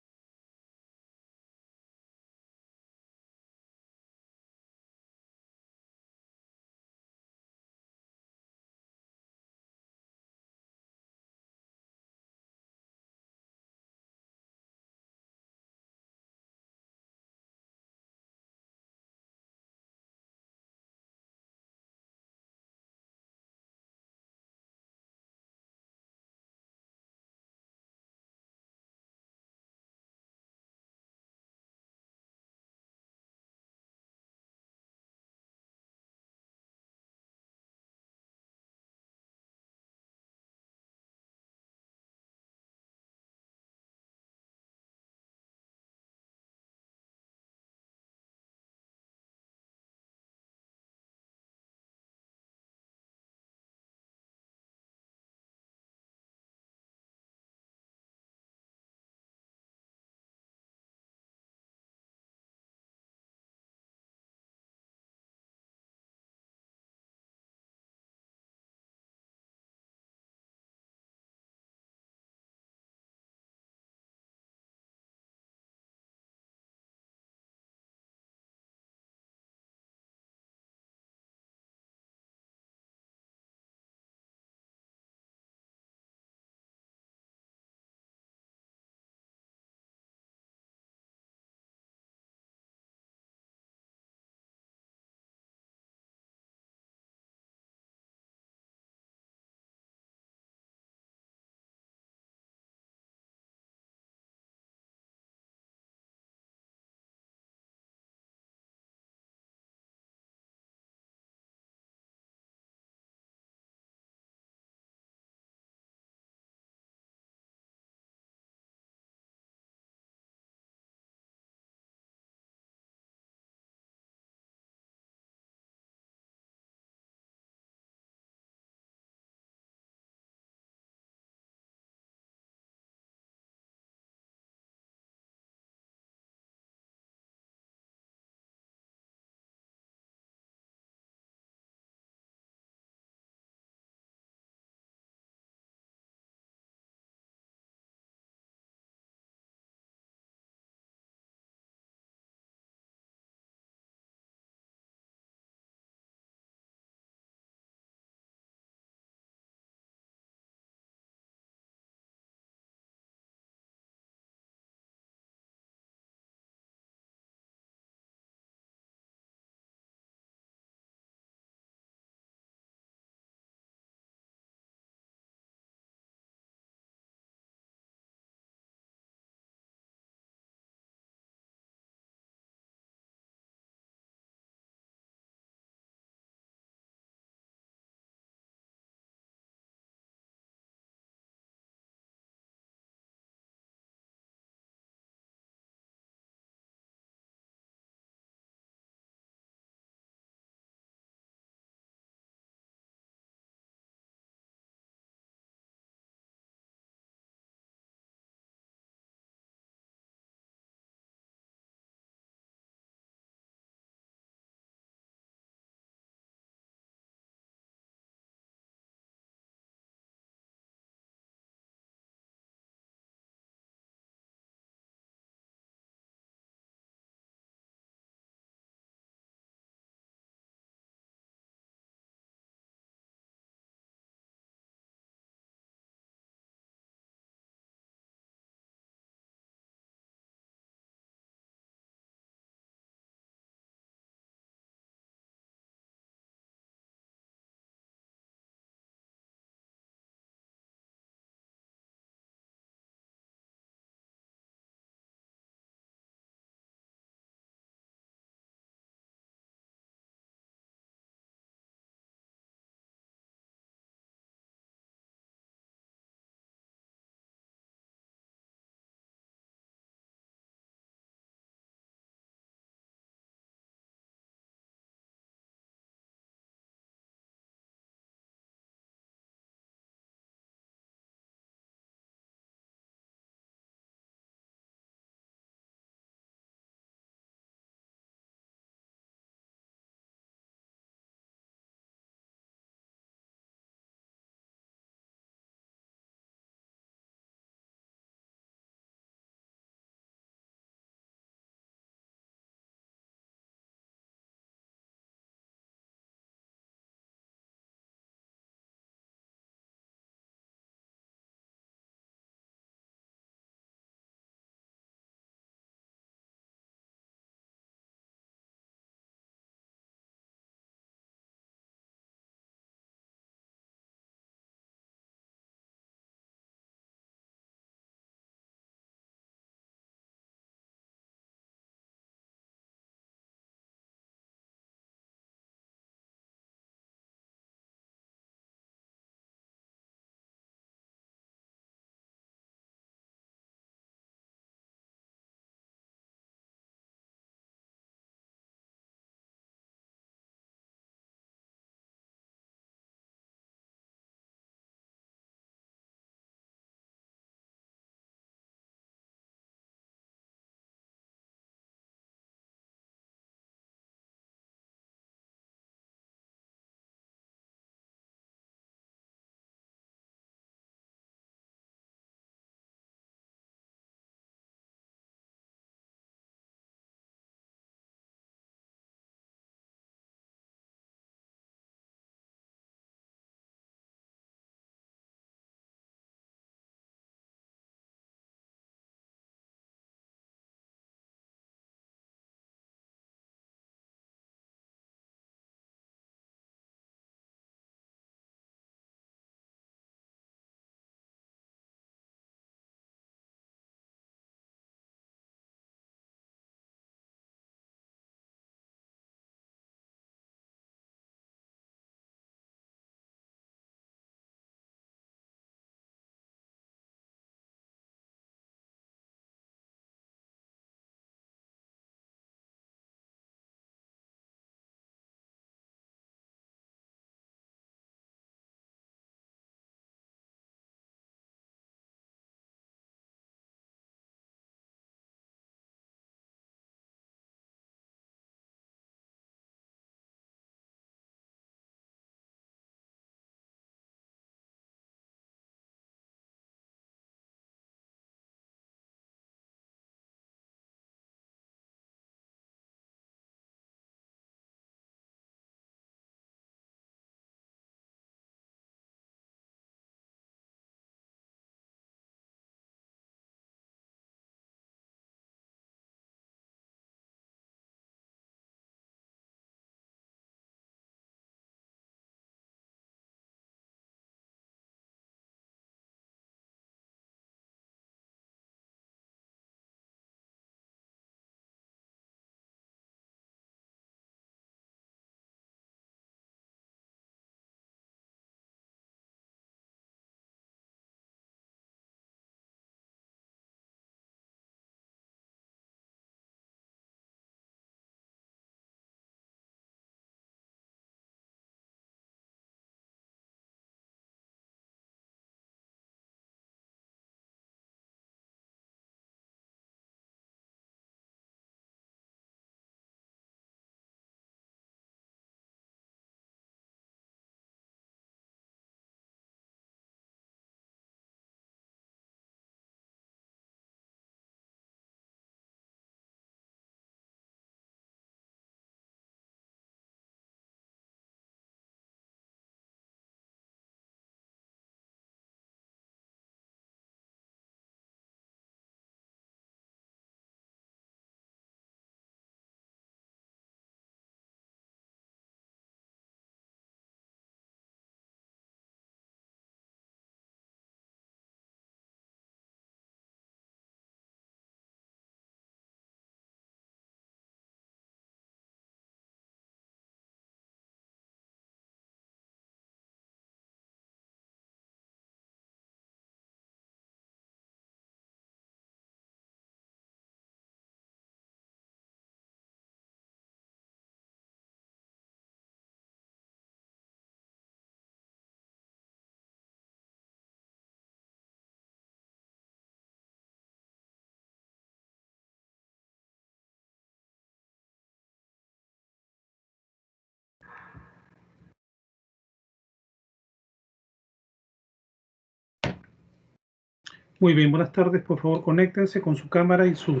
Muy bien, buenas tardes. Por favor, conéctense con su cámara y su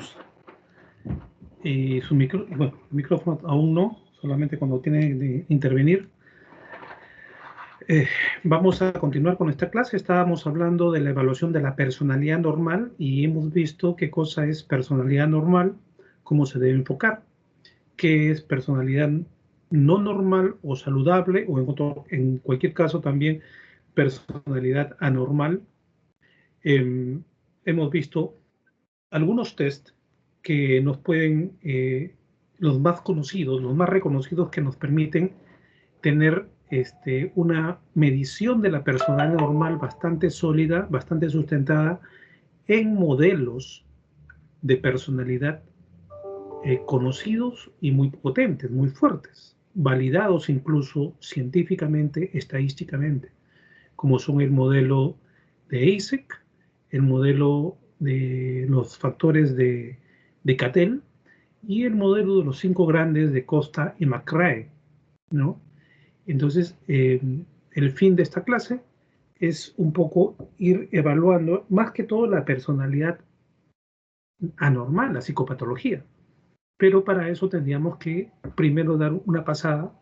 micrófono aún no, solamente cuando tiene de intervenir. Vamos a continuar con esta clase. Estábamos hablando de la evaluación de la personalidad normal y hemos visto qué cosa es personalidad normal, cómo se debe enfocar, qué es personalidad no normal o saludable, o en cualquier caso también personalidad anormal. Hemos visto algunos test que nos pueden, los más conocidos, los más reconocidos, que nos permiten tener una medición de la personalidad normal bastante sólida, bastante sustentada en modelos de personalidad conocidos y muy potentes, muy fuertes, validados incluso científicamente, estadísticamente, como son el modelo de Eysenck, el modelo de los factores de Cattell y el modelo de los 5 grandes de Costa y McRae, ¿no? Entonces, el fin de esta clase es un poco ir evaluando, más que todo, la personalidad anormal, la psicopatología. Pero para eso tendríamos que primero dar una pasada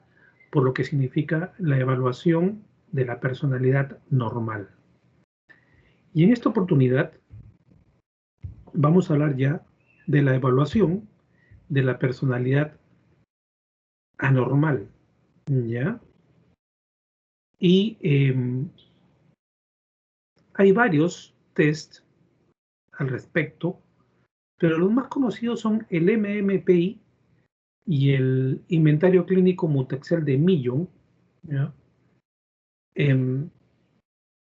por lo que significa la evaluación de la personalidad normal. Y en esta oportunidad vamos a hablar ya de la evaluación de la personalidad anormal, ¿ya? Y hay varios tests al respecto, pero los más conocidos son el MMPI y el Inventario Clínico Multexcel de Millon, ¿ya?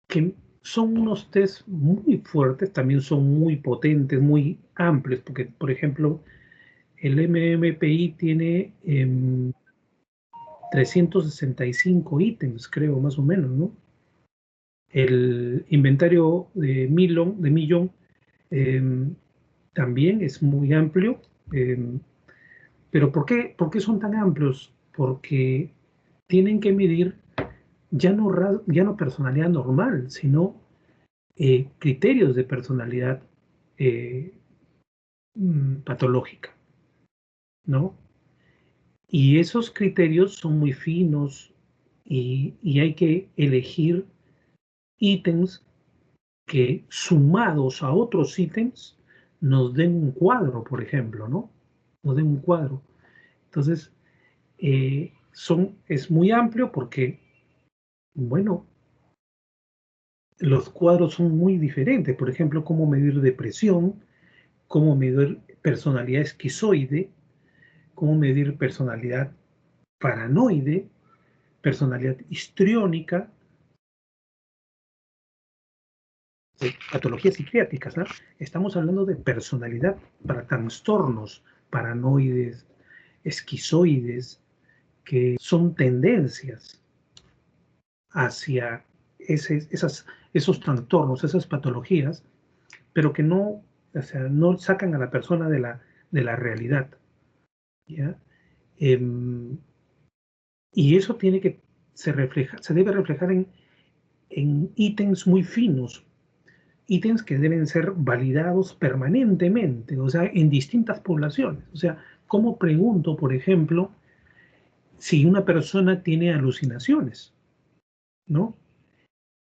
Que son unos tests muy fuertes, también son muy potentes, muy amplios, porque, por ejemplo, el MMPI tiene 365 ítems, creo, más o menos, ¿no? El inventario de Millon también es muy amplio, pero ¿por qué son tan amplios? Porque tienen que medir ya no personalidad normal, sino criterios de personalidad patológica, ¿no? Y esos criterios son muy finos y hay que elegir ítems que, sumados a otros ítems, nos den un cuadro, por ejemplo, ¿no? Nos den un cuadro. Entonces, es muy amplio porque, bueno, los cuadros son muy diferentes. Por ejemplo, cómo medir depresión, cómo medir personalidad esquizoide, cómo medir personalidad paranoide, personalidad histriónica, patologías psiquiátricas, ¿no? Estamos hablando de personalidad para trastornos paranoides, esquizoides, que son tendencias hacia esos trastornos, esas patologías, pero que no, o sea, no sacan a la persona de la realidad, ¿ya? Y eso se debe reflejar en ítems muy finos, ítems que deben ser validados permanentemente, o sea, en distintas poblaciones. O sea, ¿cómo pregunto, por ejemplo, si una persona tiene alucinaciones, ¿no?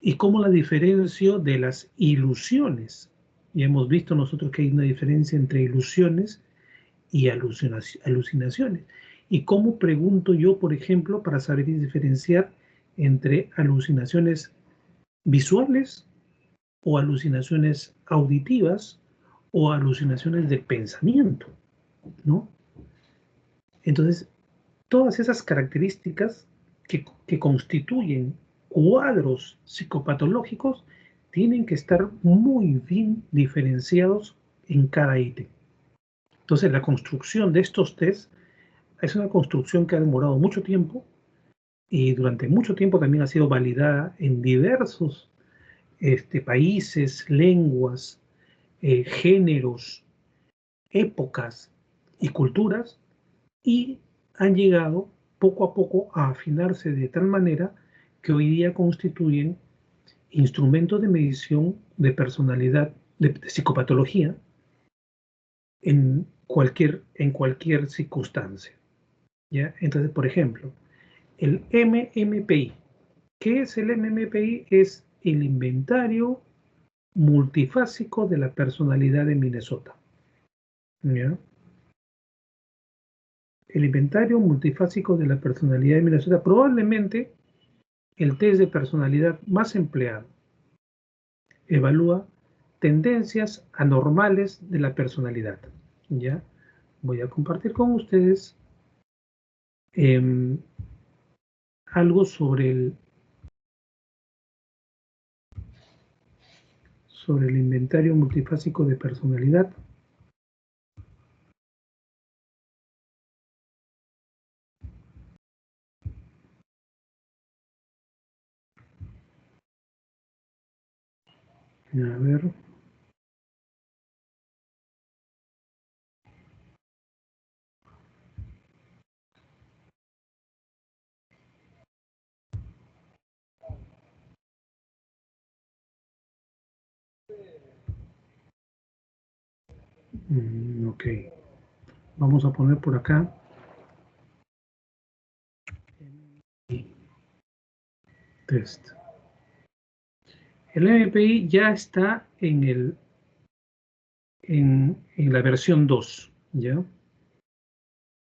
Y cómo la diferencio de las ilusiones. Y hemos visto nosotros que hay una diferencia entre ilusiones y alucinaciones. ¿Y cómo pregunto yo, por ejemplo, para saber diferenciar entre alucinaciones visuales o alucinaciones auditivas o alucinaciones de pensamiento, ¿no? Entonces, todas esas características que constituyen cuadros psicopatológicos tienen que estar muy bien diferenciados en cada ítem. Entonces, la construcción de estos test es una construcción que ha demorado mucho tiempo y durante mucho tiempo también ha sido validada en diversos países, lenguas, géneros, épocas y culturas, y han llegado poco a poco a afinarse de tal manera que hoy día constituyen instrumentos de medición de personalidad de psicopatología en cualquier circunstancia, ¿ya? Entonces, por ejemplo, el MMPI. ¿Qué es el MMPI? Es el inventario multifásico de la personalidad de Minnesota, ¿ya? El inventario multifásico de la personalidad de Minnesota, probablemente el test de personalidad más empleado. Evalúa tendencias anormales de la personalidad, ¿ya? Voy a compartir con ustedes algo sobre el inventario multifásico de personalidad. A ver. Ok. Vamos a poner por acá. Test. El MPI ya está en la versión 2, ¿ya?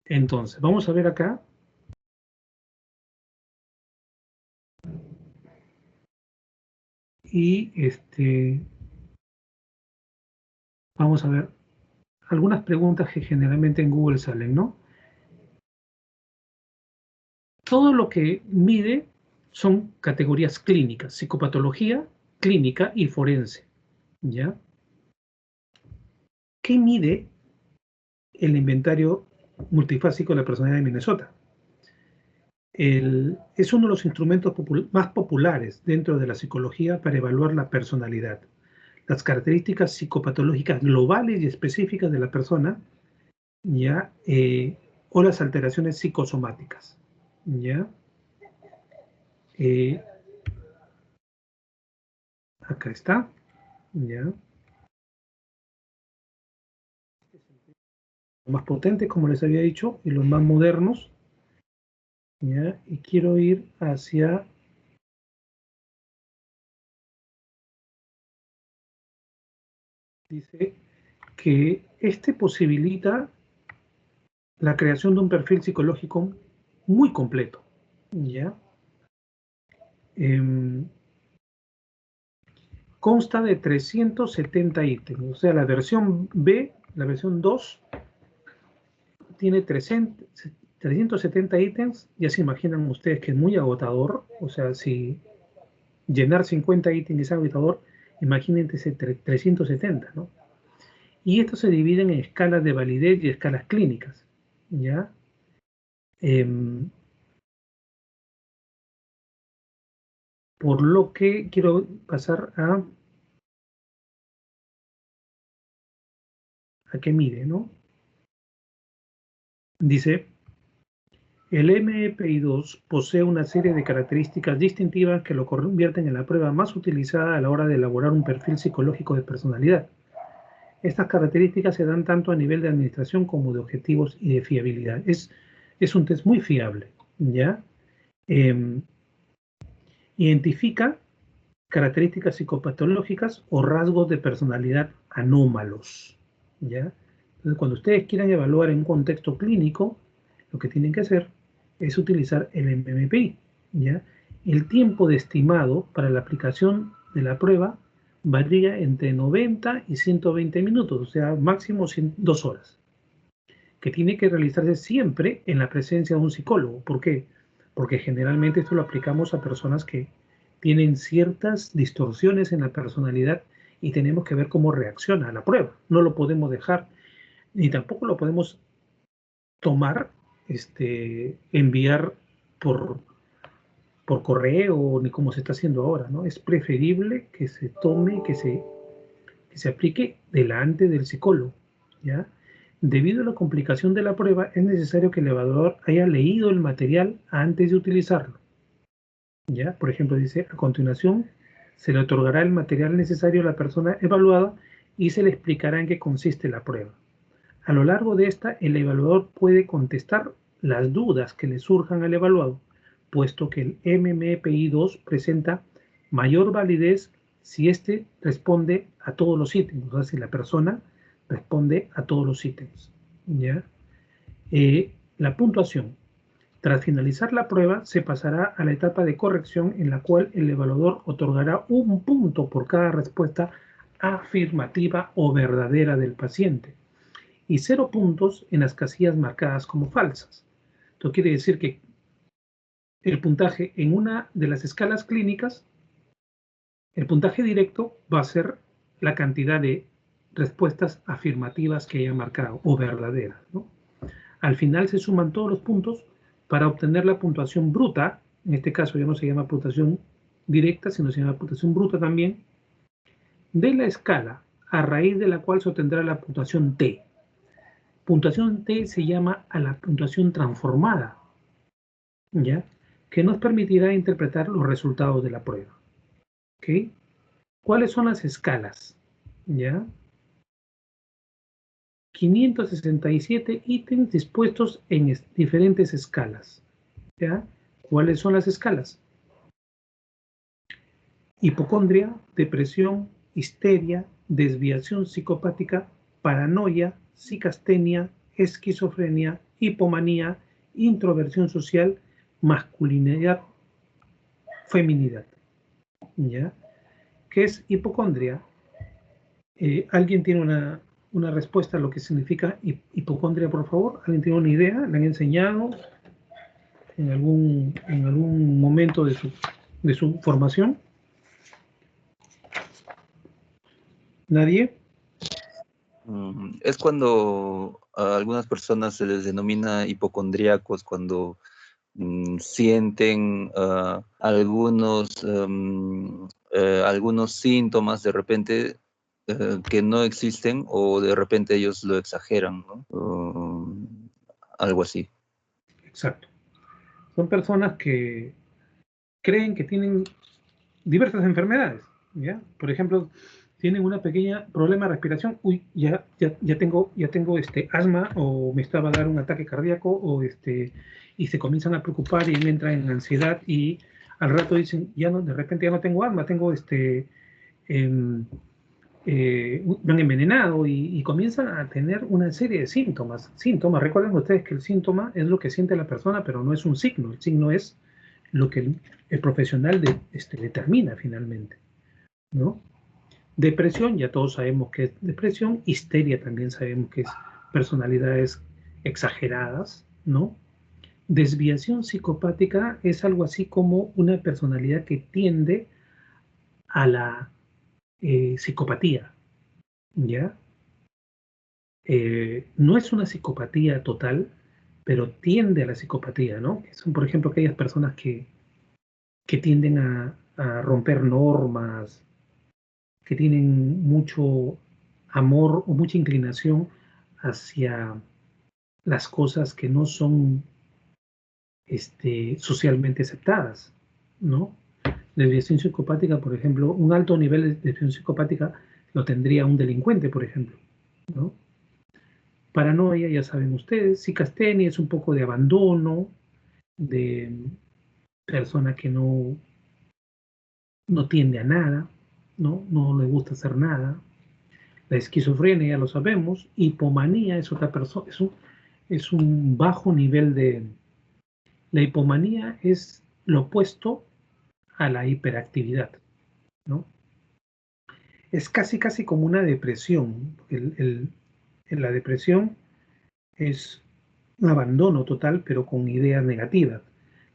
Entonces, vamos a ver acá. Y vamos a ver algunas preguntas que generalmente en Google salen, ¿no? Todo lo que mide son categorías clínicas, psicopatología, clínica y forense, ¿ya? ¿Qué mide el inventario multifásico de la personalidad de Minnesota? Es uno de los instrumentos más populares dentro de la psicología para evaluar la personalidad, las características psicopatológicas globales y específicas de la persona, ¿ya? O las alteraciones psicosomáticas, ¿ya? Acá está, ¿ya? Los más potentes, como les había dicho, y los más modernos, ¿ya? Y quiero ir hacia... Dice que posibilita la creación de un perfil psicológico muy completo, ¿ya? Consta de 370 ítems, o sea, la versión B, la versión 2, tiene 370 ítems. Ya se imaginan ustedes que es muy agotador, o sea, si llenar 50 ítems es agotador, imagínense 370, ¿no? Y estos se dividen en escalas de validez y escalas clínicas, ¿ya? Por lo que quiero pasar a qué mide, ¿no? Dice, el MPI-2 posee una serie de características distintivas que lo convierten en la prueba más utilizada a la hora de elaborar un perfil psicológico de personalidad. Estas características se dan tanto a nivel de administración como de objetivos y de fiabilidad. Es un test muy fiable, ¿ya? Identifica características psicopatológicas o rasgos de personalidad anómalos, ¿ya? Entonces, cuando ustedes quieran evaluar en un contexto clínico, lo que tienen que hacer es utilizar el MMPI, ¿ya? El tiempo de estimado para la aplicación de la prueba varía entre 90 y 120 minutos, o sea, máximo 2 horas, que tiene que realizarse siempre en la presencia de un psicólogo. ¿Por qué? Porque generalmente esto lo aplicamos a personas que tienen ciertas distorsiones en la personalidad y tenemos que ver cómo reacciona a la prueba. No lo podemos dejar, ni tampoco lo podemos tomar, enviar por correo, ni como se está haciendo ahora, ¿no? Es preferible que se tome, que se aplique delante del psicólogo, ¿ya? Debido a la complicación de la prueba, es necesario que el evaluador haya leído el material antes de utilizarlo, ¿ya? Por ejemplo, dice, a continuación, se le otorgará el material necesario a la persona evaluada y se le explicará en qué consiste la prueba. A lo largo de esta, el evaluador puede contestar las dudas que le surjan al evaluado, puesto que el MMPI-2 presenta mayor validez si éste responde a todos los ítems, o sea, si la persona responde a todos los ítems. ¿Ya? La puntuación. Tras finalizar la prueba, se pasará a la etapa de corrección en la cual el evaluador otorgará un punto por cada respuesta afirmativa o verdadera del paciente y 0 puntos en las casillas marcadas como falsas. Esto quiere decir que el puntaje en una de las escalas clínicas, el puntaje directo va a ser la cantidad de respuestas afirmativas que haya marcado o verdaderas, ¿no? Al final se suman todos los puntos para obtener la puntuación bruta. En este caso ya no se llama puntuación directa, sino se llama puntuación bruta también, de la escala, a raíz de la cual se obtendrá la puntuación T. Puntuación T se llama a la puntuación transformada, ¿ya? Que nos permitirá interpretar los resultados de la prueba. ¿Ok? ¿Cuáles son las escalas? ¿Ya? 567 ítems dispuestos en diferentes escalas. ¿Ya? ¿Cuáles son las escalas? Hipocondria, depresión, histeria, desviación psicopática, paranoia, psicastenia, esquizofrenia, hipomanía, introversión social, masculinidad, feminidad. ¿Ya? ¿Qué es hipocondria? ¿Alguien tiene una respuesta a lo que significa hipocondria, por favor? ¿Alguien tiene una idea? ¿Le han enseñado en algún momento de su formación? ¿Nadie? Es cuando a algunas personas se les denomina hipocondríacos cuando sienten algunos síntomas de repente que no existen, o de repente ellos lo exageran, ¿no? Algo así. Exacto. Son personas que creen que tienen diversas enfermedades, ¿ya? Por ejemplo, tienen una pequeña problema de respiración, uy, ya tengo asma, o me estaba a dar un ataque cardíaco, y se comienzan a preocupar y entran en ansiedad, y al rato dicen, de repente ya no tengo asma, tengo me han envenenado, y comienzan a tener una serie de síntomas. Recuerden ustedes que el síntoma es lo que siente la persona, pero no es un signo. El signo es lo que el profesional determina finalmente, ¿no? Depresión, ya todos sabemos que es depresión. Histeria también sabemos que es personalidades exageradas, ¿no? Desviación psicopática es algo así como una personalidad que tiende a la psicopatía, ¿ya? No es una psicopatía total, pero tiende a la psicopatía, ¿no? Son, por ejemplo, aquellas personas que tienden a romper normas, que tienen mucho amor o mucha inclinación hacia las cosas que no son socialmente aceptadas, ¿no? Desviación psicopática, por ejemplo, un alto nivel de desviación psicopática lo tendría un delincuente, por ejemplo, ¿no? Paranoia, ya saben ustedes. Psicastenia es un poco de abandono, de persona que no tiende a nada, no le gusta hacer nada. La esquizofrenia ya lo sabemos. Hipomanía es otra persona, es un bajo nivel de... La hipomanía es lo opuesto a la hiperactividad, ¿no? Es casi como una depresión. La depresión es un abandono total, pero con ideas negativas.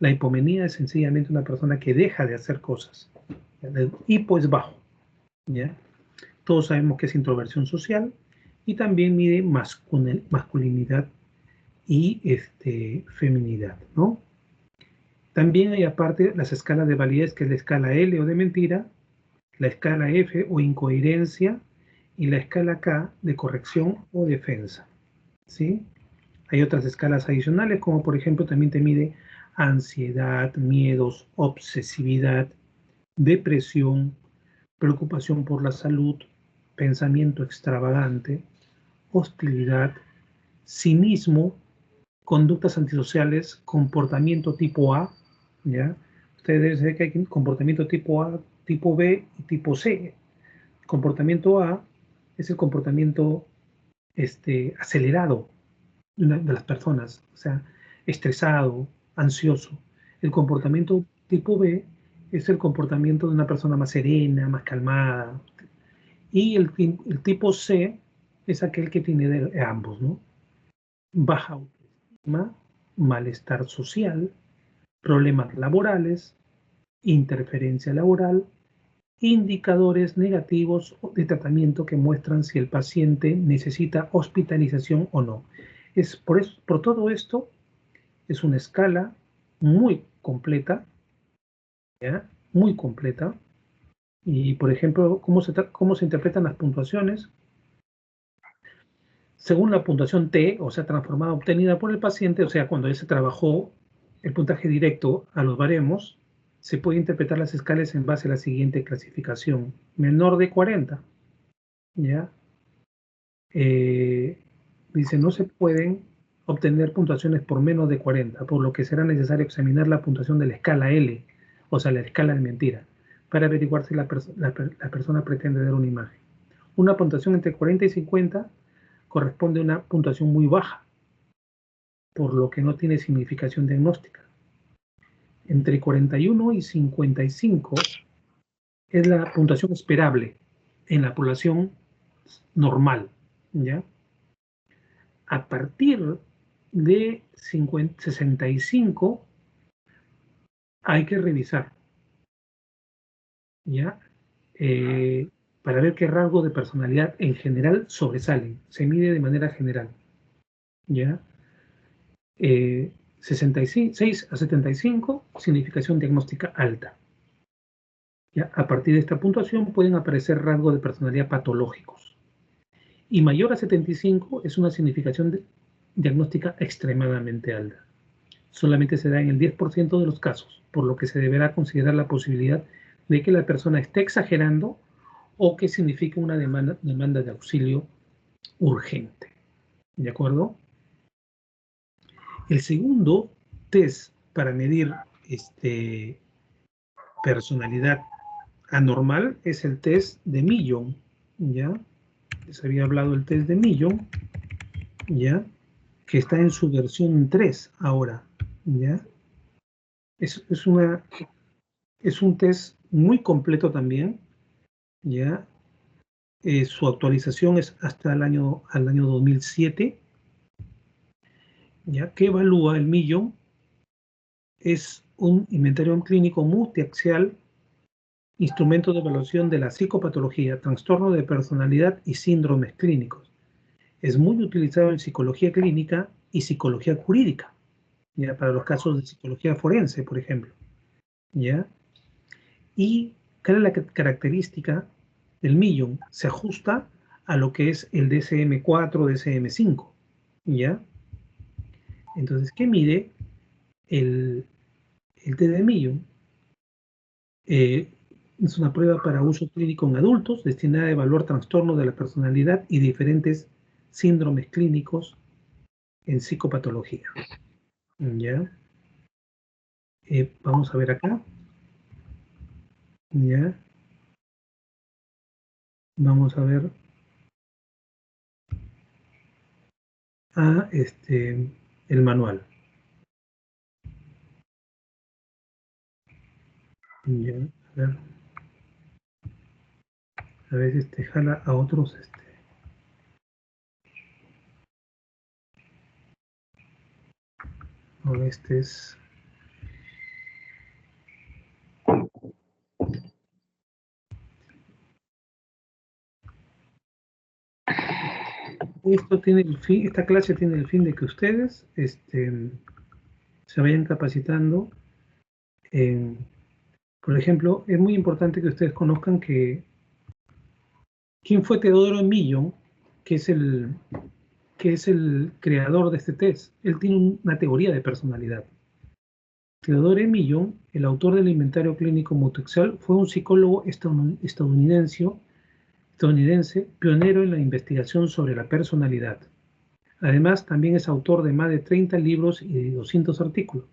La hipomanía es sencillamente una persona que deja de hacer cosas. El hipo es bajo, ¿ya? Todos sabemos que es introversión social, y también mide masculinidad y feminidad, ¿no? También hay aparte las escalas de validez, que es la escala L o de mentira, la escala F o incoherencia, y la escala K de corrección o defensa, ¿sí? Hay otras escalas adicionales, como por ejemplo también te mide ansiedad, miedos, obsesividad, depresión, preocupación por la salud, pensamiento extravagante, hostilidad, cinismo, conductas antisociales, comportamiento tipo A, ¿ya? Ustedes deben saber que hay comportamiento tipo A, tipo B y tipo C. Comportamiento A es el comportamiento acelerado de las personas, o sea, estresado, ansioso. El comportamiento tipo B es el comportamiento de una persona más serena, más calmada. Y el tipo C es aquel que tiene de ambos, ¿no? Baja autoestima, malestar social, problemas laborales, interferencia laboral, indicadores negativos de tratamiento que muestran si el paciente necesita hospitalización o no. Por todo esto, es una escala muy completa, ¿ya? Muy completa. Y, por ejemplo, ¿cómo se interpretan las puntuaciones? Según la puntuación T, o sea, transformada obtenida por el paciente, o sea, cuando se trabajó el puntaje directo a los baremos, se puede interpretar las escalas en base a la siguiente clasificación. Menor de 40, ¿ya? Dice, no se pueden obtener puntuaciones por menos de 40, por lo que será necesario examinar la puntuación de la escala L, o sea, la escala de mentira, para averiguar si la persona pretende dar una imagen. Una puntuación entre 40 y 50 corresponde a una puntuación muy baja, por lo que no tiene significación diagnóstica. Entre 41 y 55 es la puntuación esperable en la población normal, ¿ya? A partir de 65 hay que revisar, ¿ya? Para ver qué rasgos de personalidad en general sobresalen. Se mide de manera general, ¿ya? 66 a 75, significación diagnóstica alta. ¿Ya? A partir de esta puntuación pueden aparecer rasgos de personalidad patológicos. Y mayor a 75 es una significación diagnóstica extremadamente alta. Solamente se da en el 10% de los casos, por lo que se deberá considerar la posibilidad de que la persona esté exagerando o que signifique una demanda de auxilio urgente. ¿De acuerdo? El segundo test para medir personalidad anormal es el test de Millon, ¿ya? Les había hablado del test de Millon, ¿ya? Que está en su versión 3 ahora, ¿ya? Es un test muy completo también, ¿ya? Su actualización es hasta al año 2007, ¿ya? Que evalúa el Millon. Es un inventario clínico multiaxial, instrumento de evaluación de la psicopatología, trastorno de personalidad y síndromes clínicos. Es muy utilizado en psicología clínica y psicología jurídica, ¿ya? Para los casos de psicología forense, por ejemplo, ¿ya? Y cada la característica del Millon se ajusta a lo que es el DSM-4, DSM-5, ¿ya? Entonces, ¿qué mide el test de Millon? Es una prueba para uso clínico en adultos destinada a evaluar trastornos de la personalidad y diferentes síndromes clínicos en psicopatología. ¿Ya? Vamos a ver acá. ¿Ya? Vamos a ver el manual. ¿Ya? A ver, jala a otros. No, este es. Esto tiene el fin, esta clase tiene el fin de que ustedes se vayan capacitando. Por ejemplo, es muy importante que ustedes conozcan quién fue Teodoro Millon, que es el creador de este test. Él tiene una teoría de personalidad. Teodoro Millon, el autor del inventario clínico multiaxial, fue un psicólogo estadounidense estadounidense, pionero en la investigación sobre la personalidad. Además, también es autor de más de 30 libros y de 200 artículos.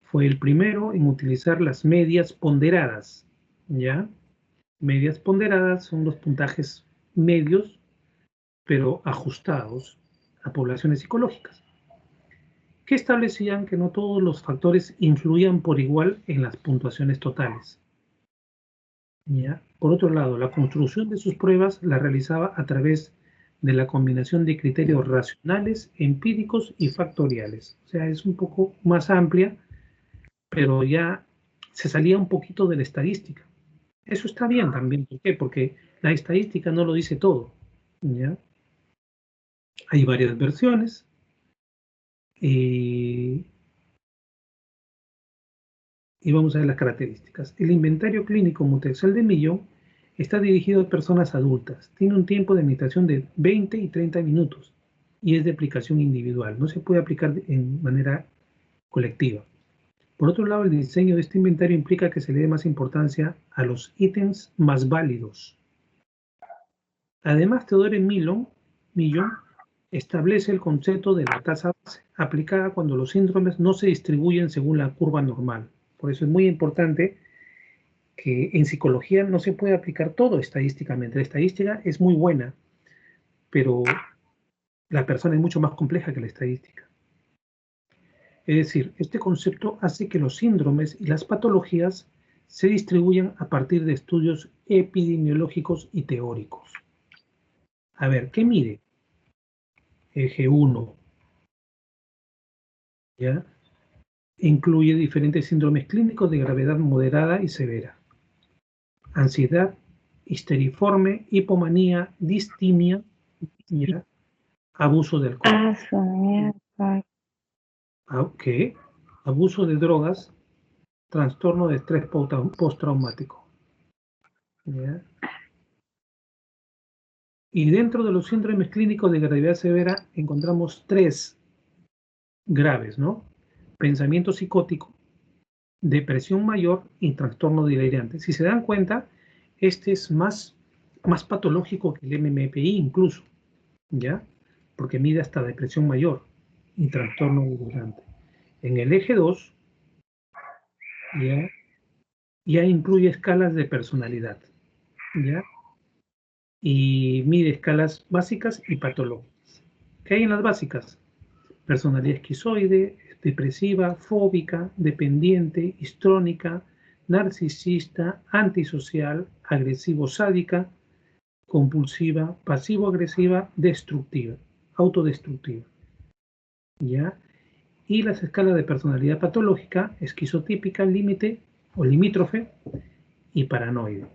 Fue el primero en utilizar las medias ponderadas, ¿ya? Medias ponderadas son los puntajes medios, pero ajustados a poblaciones psicológicas, que establecían que no todos los factores influían por igual en las puntuaciones totales. ¿Ya? Por otro lado, la construcción de sus pruebas la realizaba a través de la combinación de criterios racionales, empíricos y factoriales. O sea, es un poco más amplia, pero ya se salía un poquito de la estadística. Eso está bien también. ¿Por qué? Porque la estadística no lo dice todo, ¿ya? Hay varias versiones. Y vamos a ver las características. El inventario clínico multiaxial de Millón está dirigido a personas adultas. Tiene un tiempo de administración de 20 y 30 minutos y es de aplicación individual. No se puede aplicar en manera colectiva. Por otro lado, el diseño de este inventario implica que se le dé más importancia a los ítems más válidos. Además, Theodore Millon establece el concepto de la tasa base, aplicada cuando los síndromes no se distribuyen según la curva normal. Por eso es muy importante que en psicología no se puede aplicar todo estadísticamente. La estadística es muy buena, pero la persona es mucho más compleja que la estadística. Es decir, este concepto hace que los síndromes y las patologías se distribuyan a partir de estudios epidemiológicos y teóricos. A ver, ¿qué mide? Eje 1. ¿Ya? Incluye diferentes síndromes clínicos de gravedad moderada y severa. Ansiedad, histeriforme, hipomanía, distimia, ¿ya? Abuso de alcohol. ¿Qué? Abuso de drogas, trastorno de estrés postraumático. ¿Ya? Y dentro de los síndromes clínicos de gravedad severa encontramos 3 graves, ¿no? Pensamiento psicótico, depresión mayor y trastorno delirante. Si se dan cuenta, este es más patológico que el MMPI incluso, ¿ya? Porque mide hasta depresión mayor y trastorno delirante. En el eje 2, ya incluye escalas de personalidad, ¿ya? Y mide escalas básicas y patológicas. ¿Qué hay en las básicas? Personalidad esquizoide, depresiva, fóbica, dependiente, histrónica, narcisista, antisocial, agresivo-sádica, compulsiva, pasivo-agresiva, destructiva, autodestructiva. ¿Ya? Y las escalas de personalidad patológica, esquizotípica, límite o limítrofe y paranoide.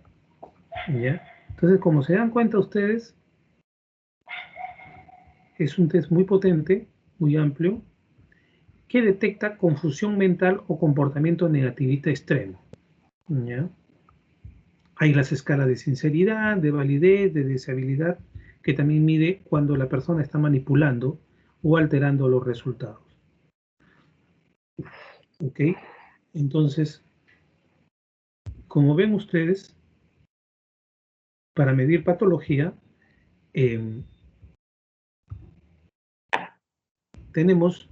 ¿Ya? Entonces, como se dan cuenta ustedes, es un test muy potente, muy amplio, que detecta confusión mental o comportamiento negativista extremo. ¿Ya? Hay las escalas de sinceridad, de validez, de deseabilidad, que también mide cuando la persona está manipulando o alterando los resultados. ¿Ok? Entonces, como ven ustedes, para medir patología, tenemos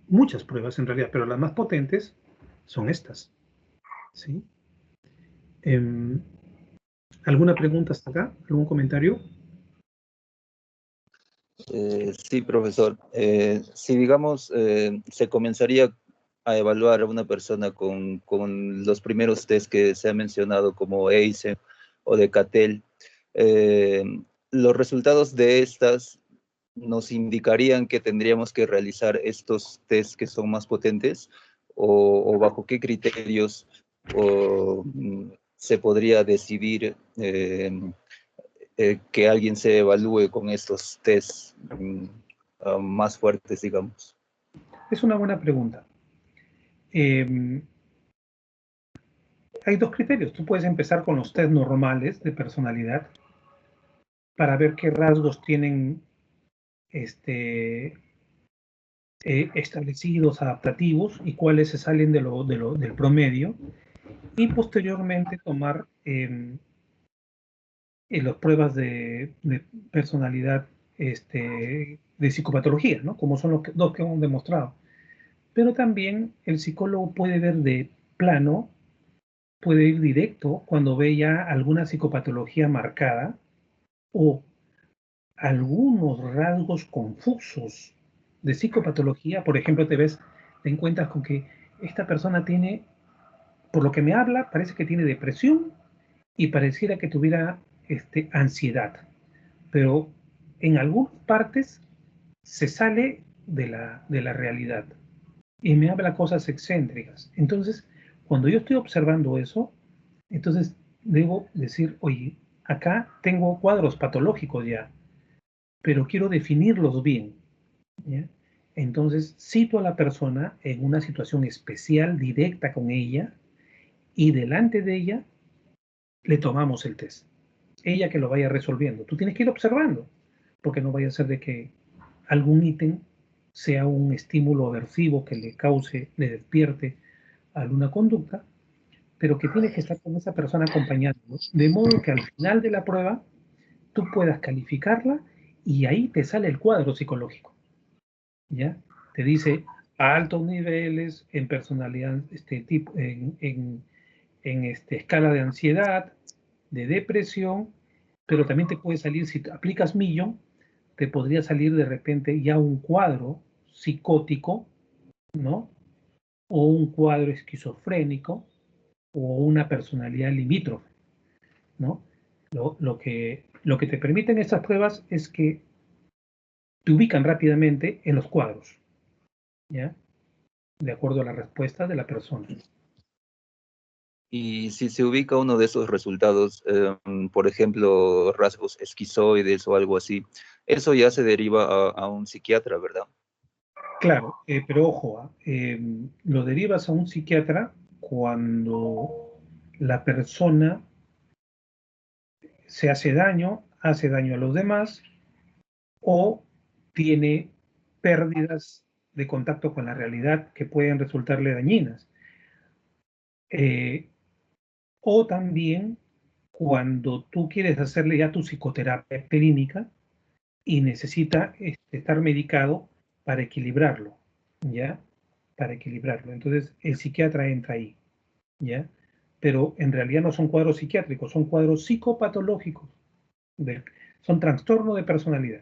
muchas pruebas en realidad, pero las más potentes son estas. ¿Sí? ¿Alguna pregunta hasta acá? ¿Algún comentario? Sí, profesor. Si digamos, se comenzaría a evaluar a una persona con los primeros test que se ha mencionado como Eysen o de Cattell, los resultados de estas nos indicarían que tendríamos que realizar estos test que son más potentes, o bajo qué criterios se podría decidir que alguien se evalúe con estos test más fuertes, digamos. Es una buena pregunta. Hay 2 criterios. Tú puedes empezar con los test normales de personalidad para ver qué rasgos tienen establecidos, adaptativos, y cuáles se salen del promedio, y posteriormente tomar las pruebas de personalidad, de psicopatología, ¿no? Como son los dos que hemos demostrado. Pero también el psicólogo puede ver de plano, puede ir directo cuando ve ya alguna psicopatología marcada o algunos rasgos confusos de psicopatología. Por ejemplo, te encuentras con que esta persona tiene, por lo que me habla, parece que tiene depresión y pareciera que tuviera ansiedad, pero en algunas partes se sale de la realidad y me habla cosas excéntricas. Entonces, cuando yo estoy observando eso, entonces debo decir, oye, acá tengo cuadros patológicos ya, pero quiero definirlos bien, ¿ya? Entonces cito a la persona en una situación especial, directa con ella, y delante de ella le tomamos el test. Ella que lo vaya resolviendo. Tú tienes que ir observando, porque no vaya a ser de que algún ítem sea un estímulo aversivo que le cause, le despierte alguna conducta, pero que tienes que estar con esa persona acompañándolo, de modo que al final de la prueba tú puedas calificarla y ahí te sale el cuadro psicológico, ¿ya? Te dice a altos niveles en personalidad, tipo, en escala de ansiedad, de depresión, pero también te puede salir, si aplicas Millon, te podría salir de repente ya un cuadro psicótico, ¿no? O un cuadro esquizofrénico, o una personalidad limítrofe, ¿no? Lo que te permiten estas pruebas es que te ubican rápidamente en los cuadros, ¿ya? De acuerdo a la respuesta de la persona. Y si se ubica uno de esos resultados, por ejemplo, rasgos esquizoides o algo así, eso ya se deriva a un psiquiatra, ¿verdad? Claro, pero ojo, lo derivas a un psiquiatra cuando la persona se hace daño a los demás o tiene pérdidas de contacto con la realidad que pueden resultarle dañinas. O también cuando tú quieres hacerle ya tu psicoterapia clínica y necesita estar medicado para equilibrarlo, ¿ya? Para equilibrarlo. Entonces el psiquiatra entra ahí, ¿ya? Pero en realidad no son cuadros psiquiátricos, son cuadros psicopatológicos, son trastornos de personalidad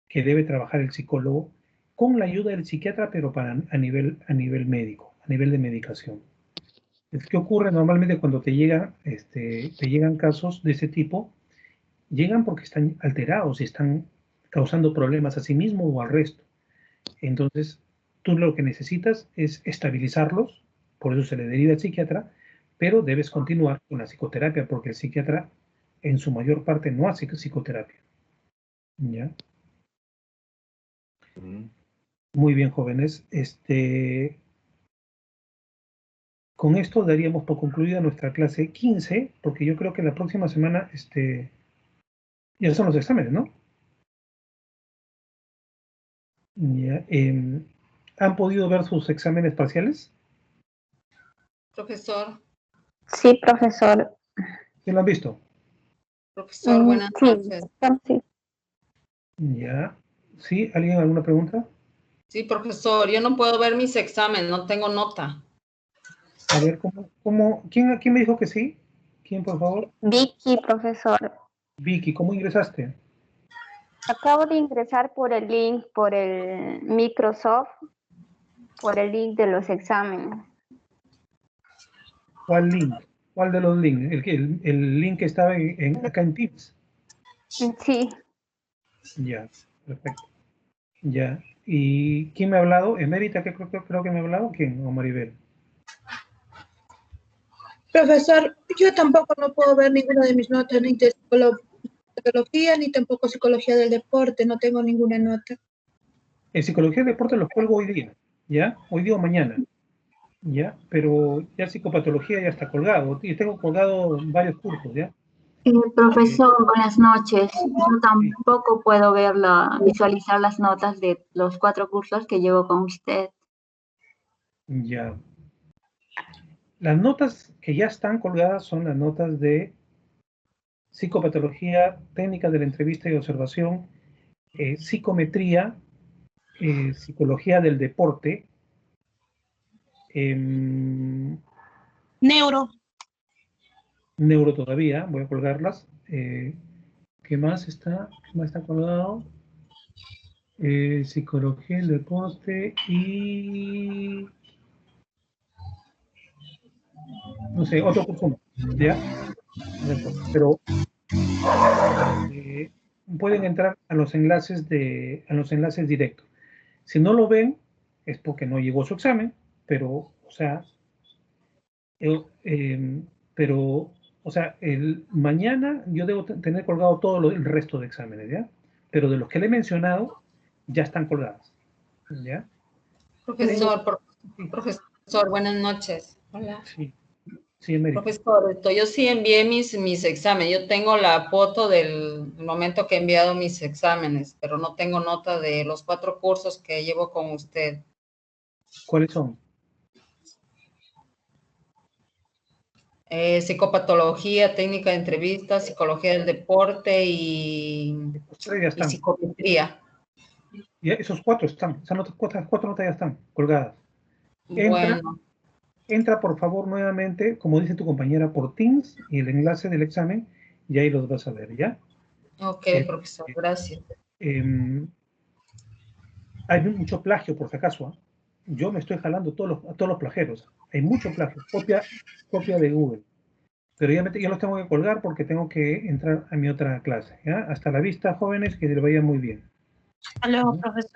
que debe trabajar el psicólogo con la ayuda del psiquiatra, pero a nivel médico, a nivel de medicación. ¿Qué ocurre normalmente cuando te llegan casos de ese tipo? Llegan porque están alterados y están causando problemas a sí mismos o al resto. Entonces, tú lo que necesitas es estabilizarlos, por eso se le deriva al psiquiatra, pero debes continuar con la psicoterapia porque el psiquiatra en su mayor parte no hace psicoterapia. ¿Ya? Muy bien, jóvenes. Con esto daríamos por concluida nuestra clase 15, porque yo creo que la próxima semana ya son los exámenes, ¿no? Ya, ¿han podido ver sus exámenes parciales? Profesor, Sí, profesor. ¿Sí lo han visto? profesor, buenas Sí, noches. sí. Ya. ¿Sí? ¿Alguien alguna pregunta? Sí, profesor, yo no puedo ver mis exámenes, no tengo nota. A ver, ¿quién me dijo que sí? ¿Quién, por favor? Vicky, profesor. Vicky, ¿cómo ingresaste? Acabo de ingresar por el link, por el Microsoft, por el link de los exámenes. ¿Cuál link? ¿Cuál de los links? El link que estaba acá en Teams. Sí, Ya, perfecto. Ya. ¿Y quién me ha hablado? ¿Emérita que creo que me ha hablado? ¿Quién? ¿O Maribel? Profesor, yo tampoco no puedo ver ninguna de mis notas, ni de psicología, ni tampoco psicología del deporte, no tengo ninguna nota. En psicología de deporte los cuelgo hoy día, ¿ya? Hoy día o mañana, ¿ya? Pero ya psicopatología ya está colgado. Y tengo colgado varios cursos, ¿ya? Profesor, buenas noches. Yo Sí, tampoco puedo visualizar las notas de los 4 cursos que llevo con usted. ya. Las notas que ya están colgadas son las notas de psicopatología, técnicas de la entrevista y observación, psicometría, psicología del deporte, Neuro. neuro todavía, voy a colgarlas. ¿Qué más está? ¿Qué más está colgado? Psicología del deporte y... no sé, otro curso más, ¿ya? Pero pueden entrar a los enlaces directos. Si no lo ven, es porque no llegó su examen, pero, o sea, mañana yo debo tener colgado todo el resto de exámenes, ¿ya? Pero de los que le he mencionado, ya están colgadas, ¿ya? Profesor, buenas noches. Hola. Sí, sí, América. Profesor, yo sí envié mis exámenes. Yo tengo la foto del momento que he enviado mis exámenes, pero no tengo nota de los 4 cursos que llevo con usted. ¿Cuáles son? Psicopatología, técnica de entrevista, psicología del deporte y psicometría. Ya, esos 4 están, esas cuatro notas ya están colgadas. Bueno. Entra por favor nuevamente, como dice tu compañera, por Teams y el enlace del examen, y ahí los vas a ver, ¿ya? Ok, profesor, gracias. Hay mucho plagio, por si acaso. Yo me estoy jalando a todos los plagiaros. Hay mucho plagio. Copia de Google. Pero ya los tengo que colgar porque tengo que entrar a mi otra clase, ¿ya? Hasta la vista, jóvenes, que les vaya muy bien. Hasta luego, profesor.